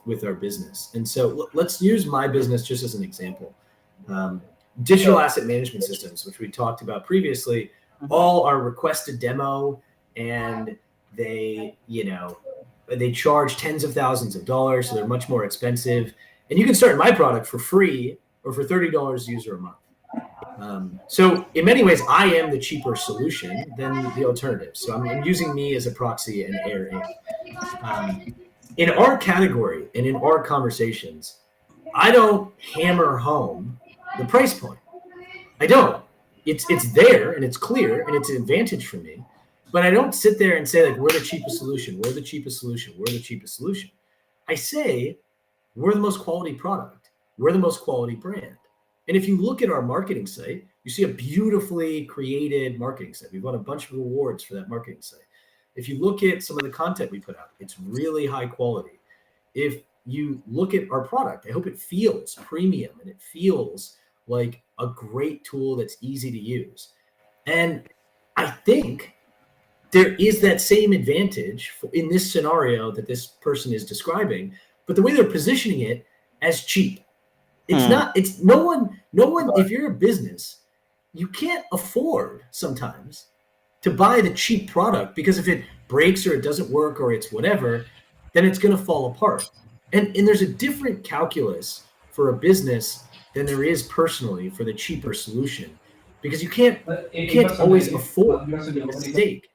with our business. And so let's use my business just as an example. Digital asset management systems, which we talked about previously, all are request a demo, and they charge tens of thousands of dollars, so they're much more expensive. And you can start my product for free or for $30 a user a month. So in many ways, I am the cheaper solution than the alternative. So I'm using me as a proxy and Air.inc. In our category and in our conversations, I don't hammer home the price point. I don't. It's there and it's clear and it's an advantage for me. But I don't sit there and say, like, we're the cheapest solution, we're the cheapest solution, we're the cheapest solution. I say we're the most quality product, we're the most quality brand. And if you look at our marketing site, you see a beautifully created marketing site. We've won a bunch of awards for that marketing site. If you look at some of the content we put out, it's really high quality. If you look at our product, I hope it feels premium and it feels like a great tool that's easy to use. And I think there is that same advantage in this scenario that this person is describing, but the way they're positioning it as cheap. It's no one, if you're a business, you can't afford sometimes to buy the cheap product, because if it breaks or it doesn't work or it's whatever, then it's going to fall apart. And there's a different calculus for a business than there is personally for the cheaper solution, because you can't always afford to make a mistake.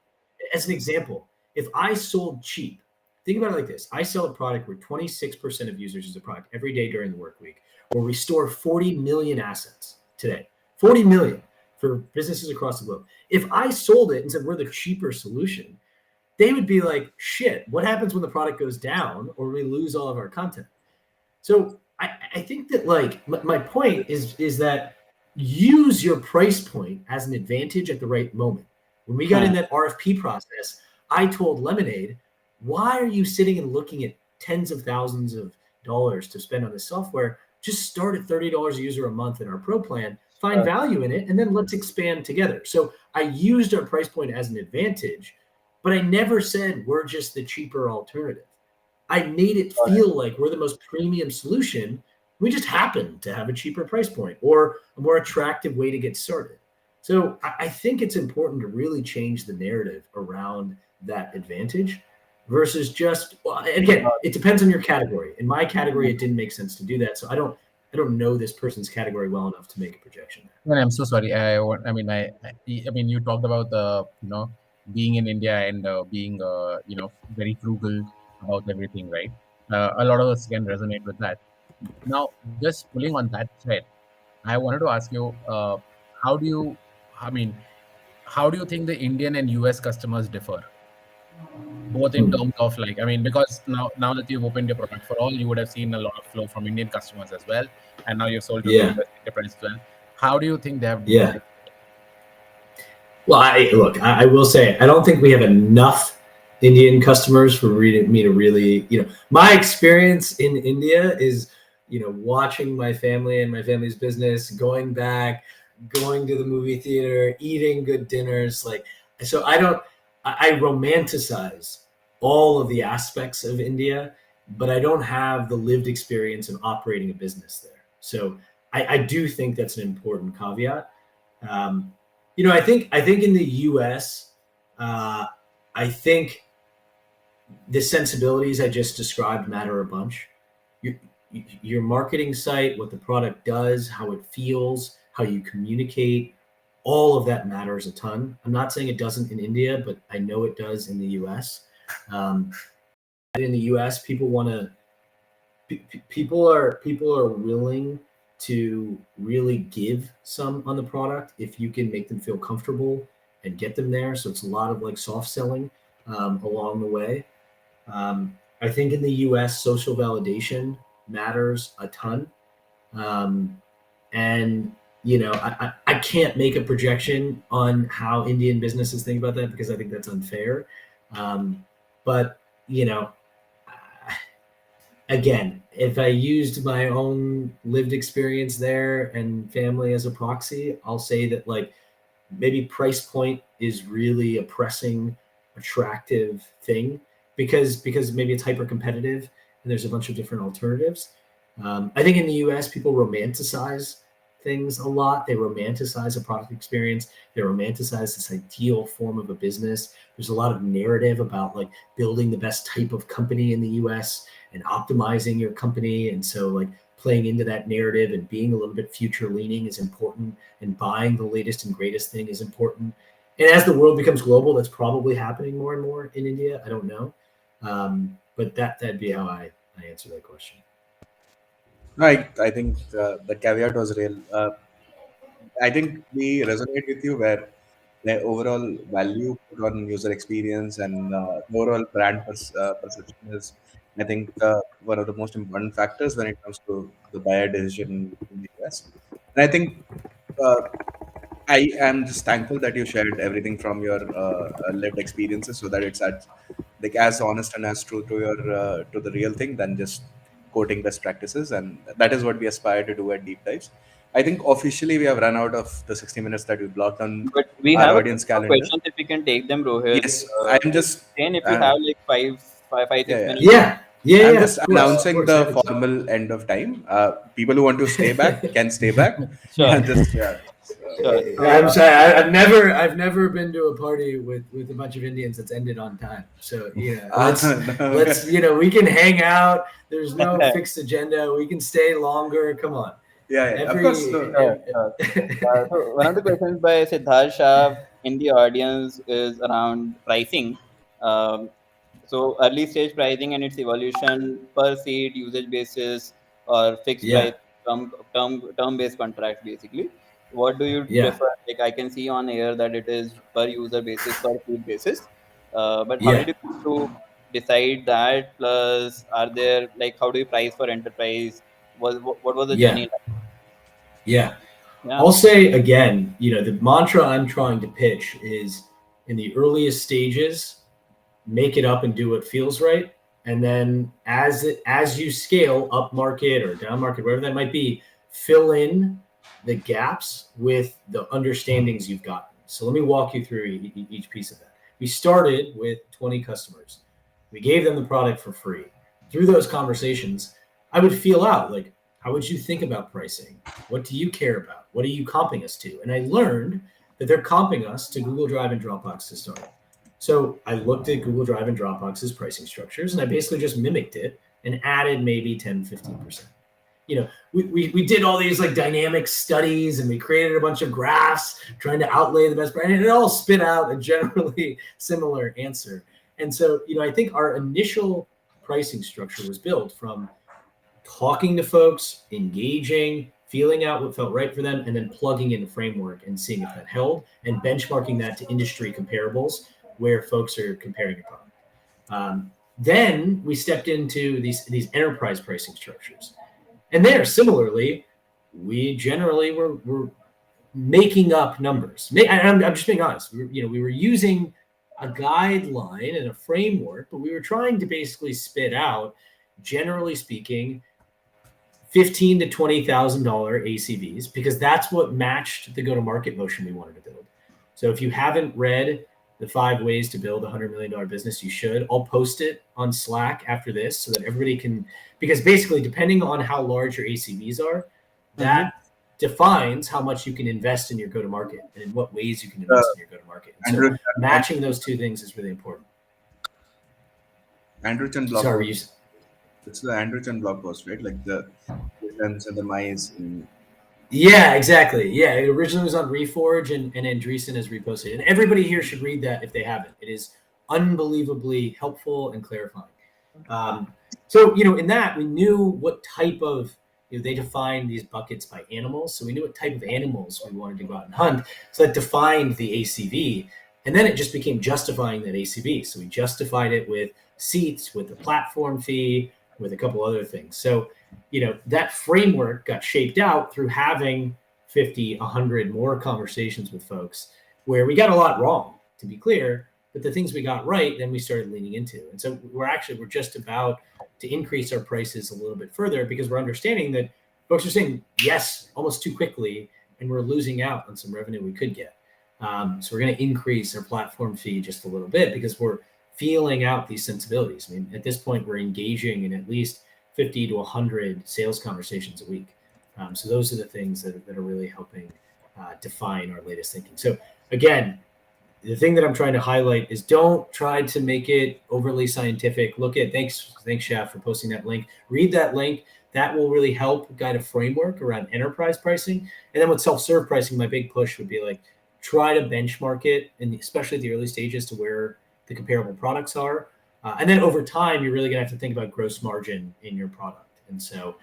As an example, if I sold cheap, think about it like this. I sell a product where 26% of users use a product every day during the work week, where we store 40 million assets today. 40 million for businesses across the globe. If I sold it and said we're the cheaper solution, they would be like, shit, what happens when the product goes down or we lose all of our content? So I think that, like, my point is that use your price point as an advantage at the right moment. When we got in that RFP process, I told Lemonade, why are you sitting and looking at tens of thousands of dollars to spend on this software? Just start at $30 a user a month in our pro plan, find value in it, and then let's expand together. So I used our price point as an advantage, but I never said we're just the cheaper alternative. I made it feel like we're the most premium solution. We just happen to have a cheaper price point or a more attractive way to get started. So I think it's important to really change the narrative around that advantage versus just, well, again, it depends on your category. In my category, it didn't make sense to do that. So I don't know this person's category well enough to make a projection there. And I'm so sorry. I mean, you talked about being in India and being very frugal about everything, right? A lot of us can resonate with that. Now, just pulling on that thread, I wanted to ask you, how do you, I mean, how do you think the Indian and US customers differ? Both in terms of, like, I mean, because now that you've opened your product for all, you would have seen a lot of flow from Indian customers as well, and now you've sold to the Yeah. US enterprise as well. How do you think they have? Yeah. Well, I will say, I don't think we have enough Indian customers for me to really, my experience in India is, watching my family and my family's business, going back, going to the movie theater, eating good dinners. Like, so I romanticize all of the aspects of India, but I don't have the lived experience of operating a business there. So I do think that's an important caveat. I think in the US, I think the sensibilities I just described matter a bunch. Your marketing site, what the product does, how it feels, how you communicate, all of that matters a ton. I'm not saying it doesn't in India, but I know it does in the US. In the US, people are willing to really give some on the product if you can make them feel comfortable and get them there. So it's a lot of like soft selling along the way. I think in the US, social validation matters a ton. And I can't make a projection on how Indian businesses think about that because I think that's unfair. But again, if I used my own lived experience there and family as a proxy, I'll say that like maybe price point is really a pressing, attractive thing because maybe it's hyper competitive and there's a bunch of different alternatives. I think in the US, people romanticize things a lot. They romanticize a product experience. They romanticize this ideal form of a business. There's a lot of narrative about like building the best type of company in the US and optimizing your company. And so like playing into that narrative and being a little bit future leaning is important, and buying the latest and greatest thing is important. And as the world becomes global, that's probably happening more and more in India. I don't know. But that'd be how I answer that question. I think the caveat was real. I think we resonate with you where the overall value put on user experience and overall brand perception is, I think, one of the most important factors when it comes to the buyer decision in the US. And I think uh, I am just thankful that you shared everything from your lived experiences, so that it's as honest and as true to your to the real thing than just quoting best practices, and that is what we aspire to do at Deep Dives. I think officially we have run out of the 60 minutes that we blocked on But we our have a audience couple of calendar. questions if we can take them, Rohit. Yes, I am just Shane, if you uh, have like five, yeah, six yeah. minutes. I'm Yeah, just of announcing course, the happy to. formal end of time. People who want to stay back can stay back. Sure, Just sure. I'm sorry. I've never been to a party with a bunch of Indians that's ended on time. So let's no, we can hang out. There's no fixed agenda. We can stay longer. Come on. yeah, of course. No. Sure, sure. So one of the questions by Siddharth Shah in the audience is around pricing. Um, so early stage pricing and its evolution per seat, usage basis, or fixed Yeah, price, term based contracts basically. What do you yeah, prefer? Like I can see on air that it is per user basis, per seat basis. But how did yeah, you come to decide that? Plus, are there like how do you price for enterprise? What was the yeah, journey like? yeah. Yeah. I'll say again, the mantra I'm trying to pitch is in the earliest stages, make it up and do what feels right. And then as you scale up market or down market, wherever that might be, fill in the gaps with the understandings you've gotten. So let me walk you through each piece of that. We started with 20 customers. We gave them the product for free. Through those conversations, I would feel out like, how would you think about pricing? What do you care about? What are you comping us to? And I learned that they're comping us to Google Drive and Dropbox to start. So I looked at Google Drive and Dropbox's pricing structures, and I basically just mimicked it and added maybe 10, 15%. We did all these like dynamic studies, and we created a bunch of graphs trying to outlay the best brand, and it all spit out a generally similar answer. And so, I think our initial pricing structure was built from talking to folks, engaging, feeling out what felt right for them, and then plugging in a framework and seeing if that held, and benchmarking that to industry comparables where folks are comparing your product. Then we stepped into these enterprise pricing structures. And there, similarly, we generally were making up numbers. I'm just being honest. We were using a guideline and a framework, but we were trying to basically spit out, generally speaking, $15,000 to $20,000 ACVs, because that's what matched the go-to-market motion we wanted to build. So if you haven't read the 5 ways to build a $100 million business, you should. I'll post it on Slack after this so that everybody can, because basically depending on how large your ACVs are, that defines how much you can invest in your go-to-market and in what ways you can invest in your go-to-market. And so matching those two things is really important. Andrew Chen blog Sorry, post. It's the Andrew Chen blog post, right? Like the Ms and the mice. Yeah, exactly. Yeah, it originally was on Reforge, and Andreessen has reposted it. And everybody here should read that if they haven't. It is unbelievably helpful and clarifying. So, in that, we knew what type of, they defined these buckets by animals. So we knew what type of animals we wanted to go out and hunt. So that defined the ACV. And then it just became justifying that ACV. So we justified it with seats, with the platform fee, with a couple other things. So, that framework got shaped out through having 50, 100 more conversations with folks where we got a lot wrong, to be clear, but the things we got right, then we started leaning into. And so we're just about to increase our prices a little bit further because we're understanding that folks are saying yes almost too quickly, and we're losing out on some revenue we could get. So we're going to increase our platform fee just a little bit because we're feeling out these sensibilities. I mean, at this point, we're engaging in at least 50 to 100 sales conversations a week. So those are the things that are really helping define our latest thinking. So again, the thing that I'm trying to highlight is don't try to make it overly scientific. Thanks, Shaf, for posting that link. Read that link. That will really help guide a framework around enterprise pricing. And then with self-serve pricing, my big push would be like, try to benchmark it, and especially at the early stages, to where the comparable products are. And then over time, you're really going to have to think about gross margin in your product. And so,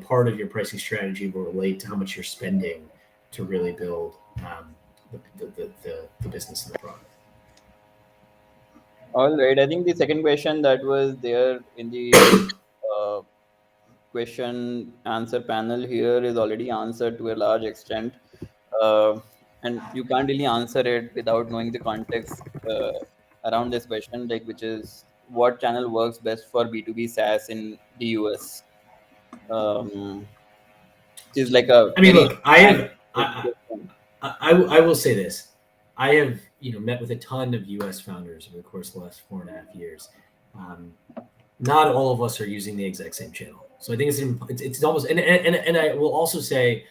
part of your pricing strategy will relate to how much you're spending to really build the business and the product. All right. I think the second question that was there in the question answer panel here is already answered to a large extent. And you can't really answer it without knowing the context around this question, like, which is what channel works best for B2B SaaS in the US? Which is like a look, I will say this. I have met with a ton of US founders over the course of the last 4.5 years. Not all of us are using the exact same channel. So I think it's almost, and I will also say,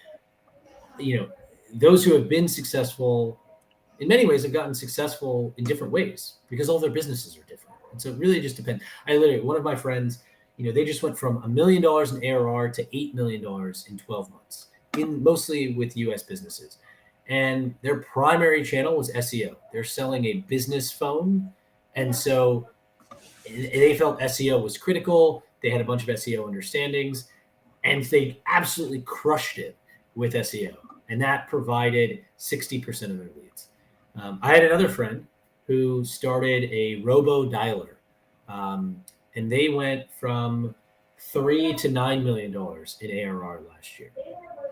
those who have been successful in many ways have gotten successful in different ways because all their businesses are different. And so it really just depends. One of my friends, they just went from $1 million in ARR to $8 million in 12 months, mostly with US businesses. And their primary channel was SEO. They're selling a business phone. And so they felt SEO was critical. They had a bunch of SEO understandings, and they absolutely crushed it with SEO. And that provided 60% of their leads. I had another friend who started a robo-dialer, and they went from $3 to $9 million in ARR last year.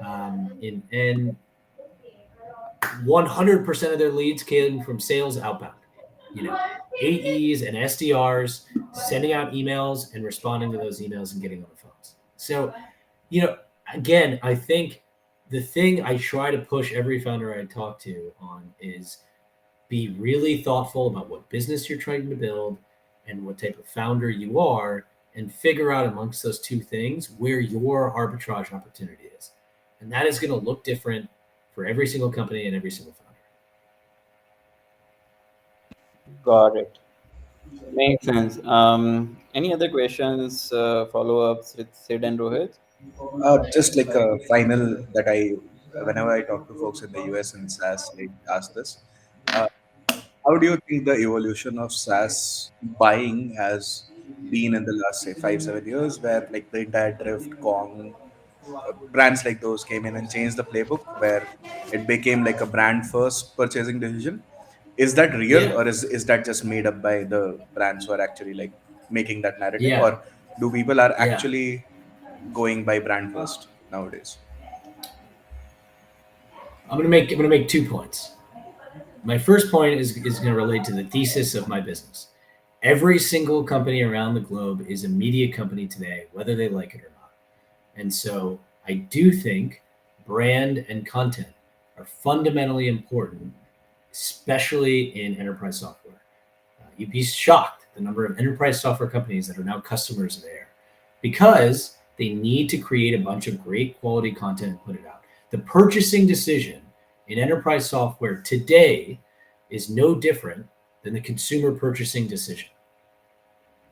And 100% of their leads came from sales outbound. AEs and SDRs sending out emails and responding to those emails and getting on the phones. So, again, I think the thing I try to push every founder I talk to on is be really thoughtful about what business you're trying to build and what type of founder you are, and figure out amongst those two things where your arbitrage opportunity is. And that is going to look different for every single company and every single founder. Got it. Makes sense. Any other questions, follow-ups with Sid and Rohit? Just like a final that whenever I talk to folks in the US and SaaS, they ask this. How do you think the evolution of SaaS buying has been in the last, say, 5-7 years, where like the entire Drift, Kong, brands like those came in and changed the playbook, where it became like a brand first purchasing decision? Is that real, or is that just made up by the brands who are actually like making that narrative, or do people are actually going by brand first nowadays? I'm gonna make 2 points. My first point is going to relate to the thesis of my business. Every single company around the globe is a media company today, whether they like it or not. And so I do think brand and content are fundamentally important, especially in enterprise software. You'd be shocked the number of enterprise software companies that are now customers of Air, because they need to create a bunch of great quality content and put it out. the purchasing decision in enterprise software today is no different than the consumer purchasing decision.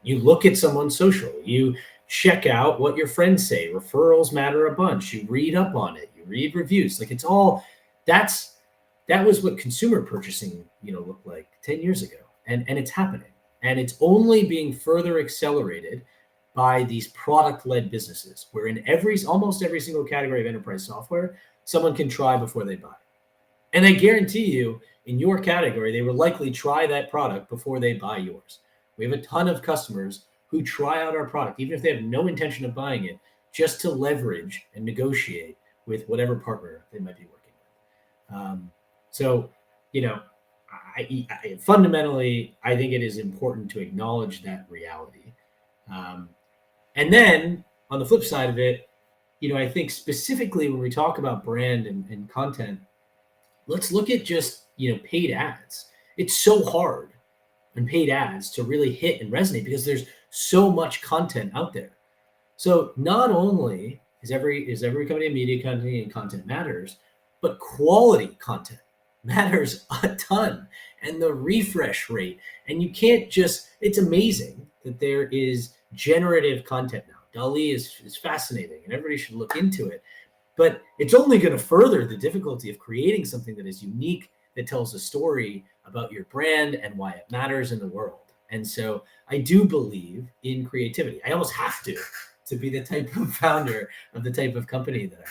You look at someone's social, you check out what your friends say, referrals matter a bunch, you read up on it, you read reviews. Like it's all, that was what consumer purchasing, looked like 10 years ago. And it's happening. And it's only being further accelerated by these product-led businesses, where in almost every single category of enterprise software, someone can try before they buy. And I guarantee you, in your category, they will likely try that product before they buy yours. We have a ton of customers who try out our product, even if they have no intention of buying it, just to leverage and negotiate with whatever partner they might be working with. Fundamentally, I think it is important to acknowledge that reality. And then on the flip side of it, I think specifically when we talk about brand and content, let's look at just, paid ads. It's so hard in paid ads to really hit and resonate because there's so much content out there. So not only is every company a media company and content matters, but quality content matters a ton, and the refresh rate. And you can't just, it's amazing that there is generative content now. DALL-E is fascinating and everybody should look into it, but it's only going to further the difficulty of creating something that is unique, that tells a story about your brand and why it matters in the world. And so I do believe in creativity. I almost have to be the type of founder of the type of company that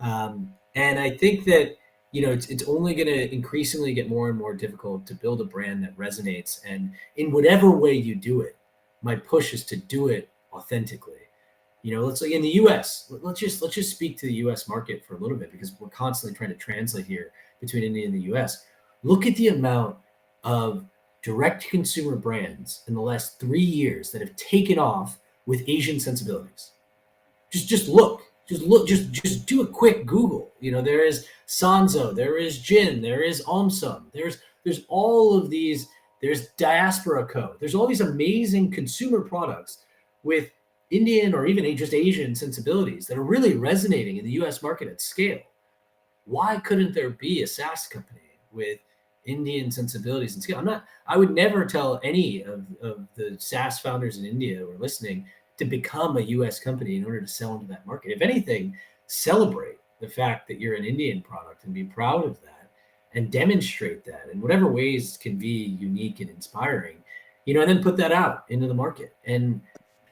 I am. And I think that, it's only going to increasingly get more and more difficult to build a brand that resonates. And in whatever way you do it, my push is to do it authentically. Let's like in the US, let's just speak to the US market for a little bit, because we're constantly trying to translate here between India and the US. Look at the amount of direct consumer brands in the last 3 years that have taken off with Asian sensibilities. Just look, just do a quick Google. There is Sanzo, there is Jin, there is Omsum, there's all of these, there's Diaspora Co. There's all these amazing consumer products with Indian or even just Asian sensibilities that are really resonating in the US market at scale. Why couldn't there be a SaaS company with Indian sensibilities and scale? I would never tell any of the SaaS founders in India who are listening to become a US company in order to sell into that market. If anything, celebrate the fact that you're an Indian product and be proud of that and demonstrate that in whatever ways can be unique and inspiring, and then put that out into the market. And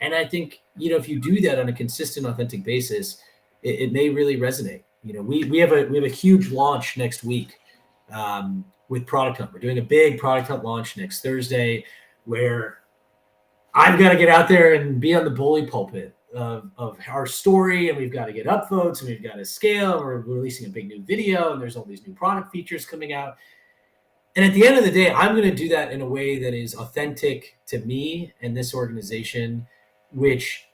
I think, if you do that on a consistent, authentic basis, it may really resonate. We have a huge launch next week with Product Hunt. We're doing a big Product Hunt launch next Thursday, where I've got to get out there and be on the bully pulpit of our story, and we've got to get upvotes, and we've got to scale, and we're releasing a big new video, and there's all these new product features coming out. And at the end of the day, I'm going to do that in a way that is authentic to me and this organization, which,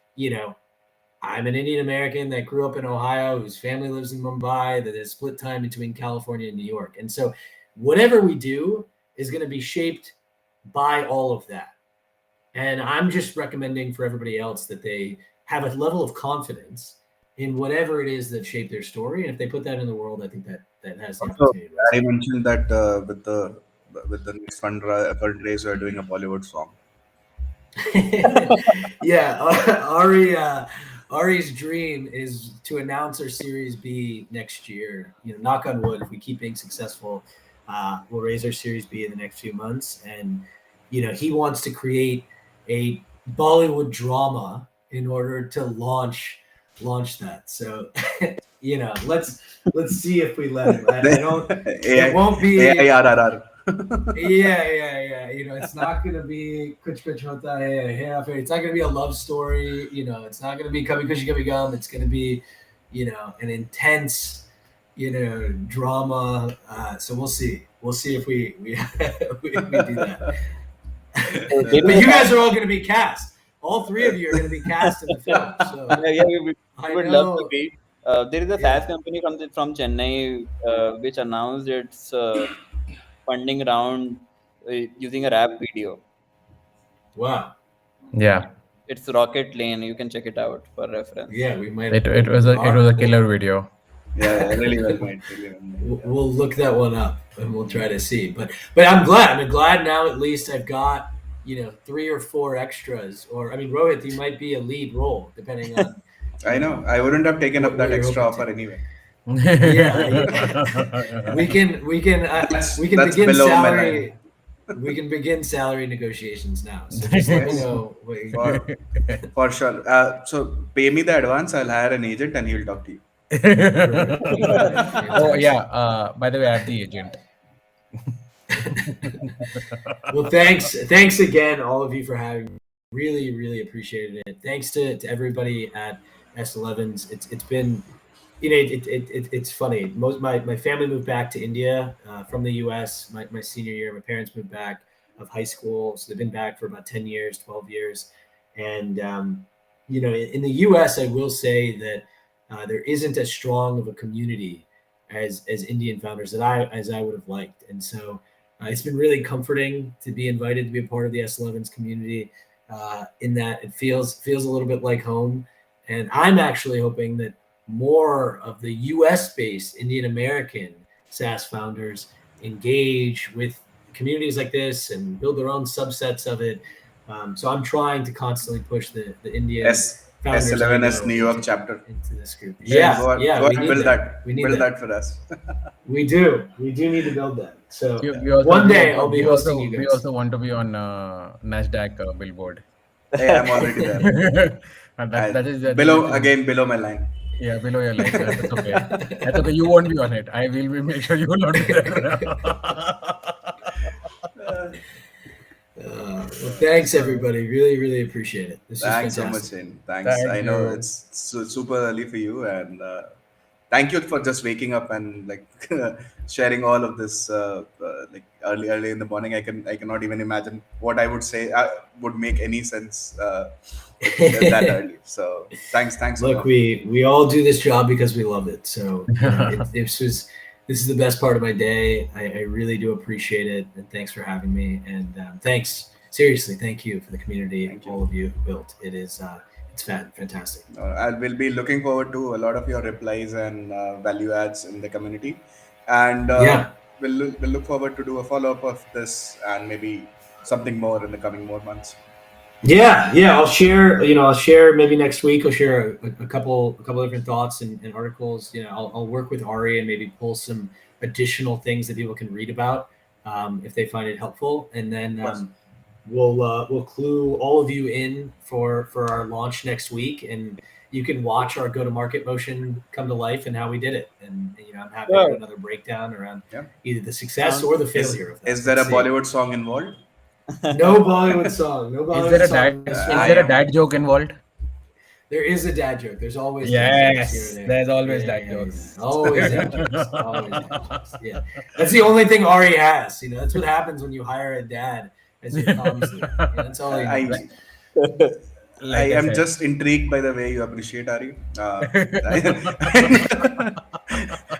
I'm an Indian American that grew up in Ohio, whose family lives in Mumbai, that has split time between California and New York. And so whatever we do is going to be shaped by all of that. And I'm just recommending for everybody else that they have a level of confidence in whatever it is that shaped their story. And if they put that in the world, I think that has the Also, opportunity. I mentioned that with the next fundraiser, we're doing a Bollywood song. Yeah, Ari's dream is to announce our Series B next year. Knock on wood, if we keep being successful, we'll raise our Series B in the next few months. And he wants to create a Bollywood drama in order to launch that. So let's see if we let him. I don't. It won't be AIRRR. Yeah. It's not going to be Kuch Kuch Hota Hai. It's not going to be a love story. It's not going to be Kabhi Khushi Kabhi Gham. It's going to be, an intense, drama. So we'll see. We'll see if we do that. But you guys are all going to be cast. All three of you are going to be cast in the film. So we would love to be. There is a SaaS company from Chennai which announced its funding round using a rap video. Wow. Yeah. It's Rocket Lane. You can check it out for reference. Yeah, we might. It was a killer video. Yeah, really well made. Really well made. Yeah. We'll look that one up and we'll try to see. But I'm glad. I'm glad now. At least I've got 3 or 4 extras. Or I mean, Rohit, you might be a lead role depending on I know. I wouldn't have taken up what that you're extra hoping offer to. anyway. Yeah, we can That's begin below my salary. We can begin salary negotiations now. So just let me know. For sure. So pay me the advance. I'll hire an agent and he'll talk to you. Oh yeah. By the way, I have the agent. Well, thanks again, all of you, for having me. Really, really appreciated it. Thanks to everybody at S11s. It's been, it's funny. My family moved back to India from the U.S. My senior year. My parents moved back of high school, so they've been back for about 10 years, 12 years. And in the U.S., I will say that there isn't as strong of a community as Indian founders as I would have liked. And so it's been really comforting to be invited to be a part of the S11s community. In that it feels a little bit like home, and I'm actually hoping that more of the US-based Indian American SaaS founders engage with communities like this and build their own subsets of it. So I'm trying to constantly push the Indian founders S11S New York chapter. into this group. Yeah, go on, we build that. We need build that. that for us. We do need to build that. So We one day I'll be hosting you guys. We also want to be on NASDAQ billboard. Hey, I'm already there. And that is below my line. Yeah, below your line. That's okay. That's okay. You won't be on it. I will make sure you will not be there. Well, thanks everybody. Really, really appreciate it. This Thanks so much, fantastic. Shane. Thanks. I know it's super early for you, and thank you for just waking up and like sharing all of this like early in the morning. I cannot even imagine what I would say would make any sense that early. So thanks. Look, we all do this job because we love it. So this is the best part of my day. I really do appreciate it, and thanks for having me. And thanks, seriously, thank you for the community, all of you who built. It is it's fantastic. I will be looking forward to a lot of your replies and value adds in the community, and we'll look forward to do a follow up of this and maybe something more in the coming more months. Yeah. I'll share. I'll share maybe next week. I'll share a couple different thoughts and articles. I'll work with Ari and maybe pull some additional things that people can read about if they find it helpful, and then we'll clue all of you in for our launch next week, and you can watch our go-to-market motion come to life and how we did it. And I'm happy to do another breakdown around either the success or the failure of that. Is there a Bollywood song involved? No Bollywood song. No Bollywood song. Is there a dad joke involved? There is a dad joke. There's always dad jokes jokes here and there. There's always dad jokes. Always dad jokes. Always dad jokes. Yeah, that's the only thing Ari has. That's what happens when you hire a dad as your comms leader. That's all he knows. I am just intrigued by the way you appreciate Ari.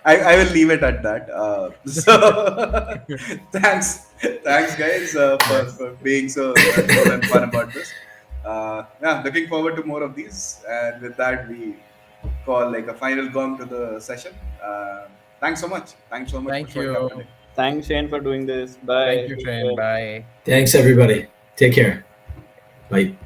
I will leave it at that. So thanks guys for being so cool and fun about this. Looking forward to more of these. And with that, we call like a final gong to the session. Thanks so much. Thank you. Thanks, Shane, for doing this. Bye. Thank you, Shane. Bye. Thanks, everybody. Take care. Bye.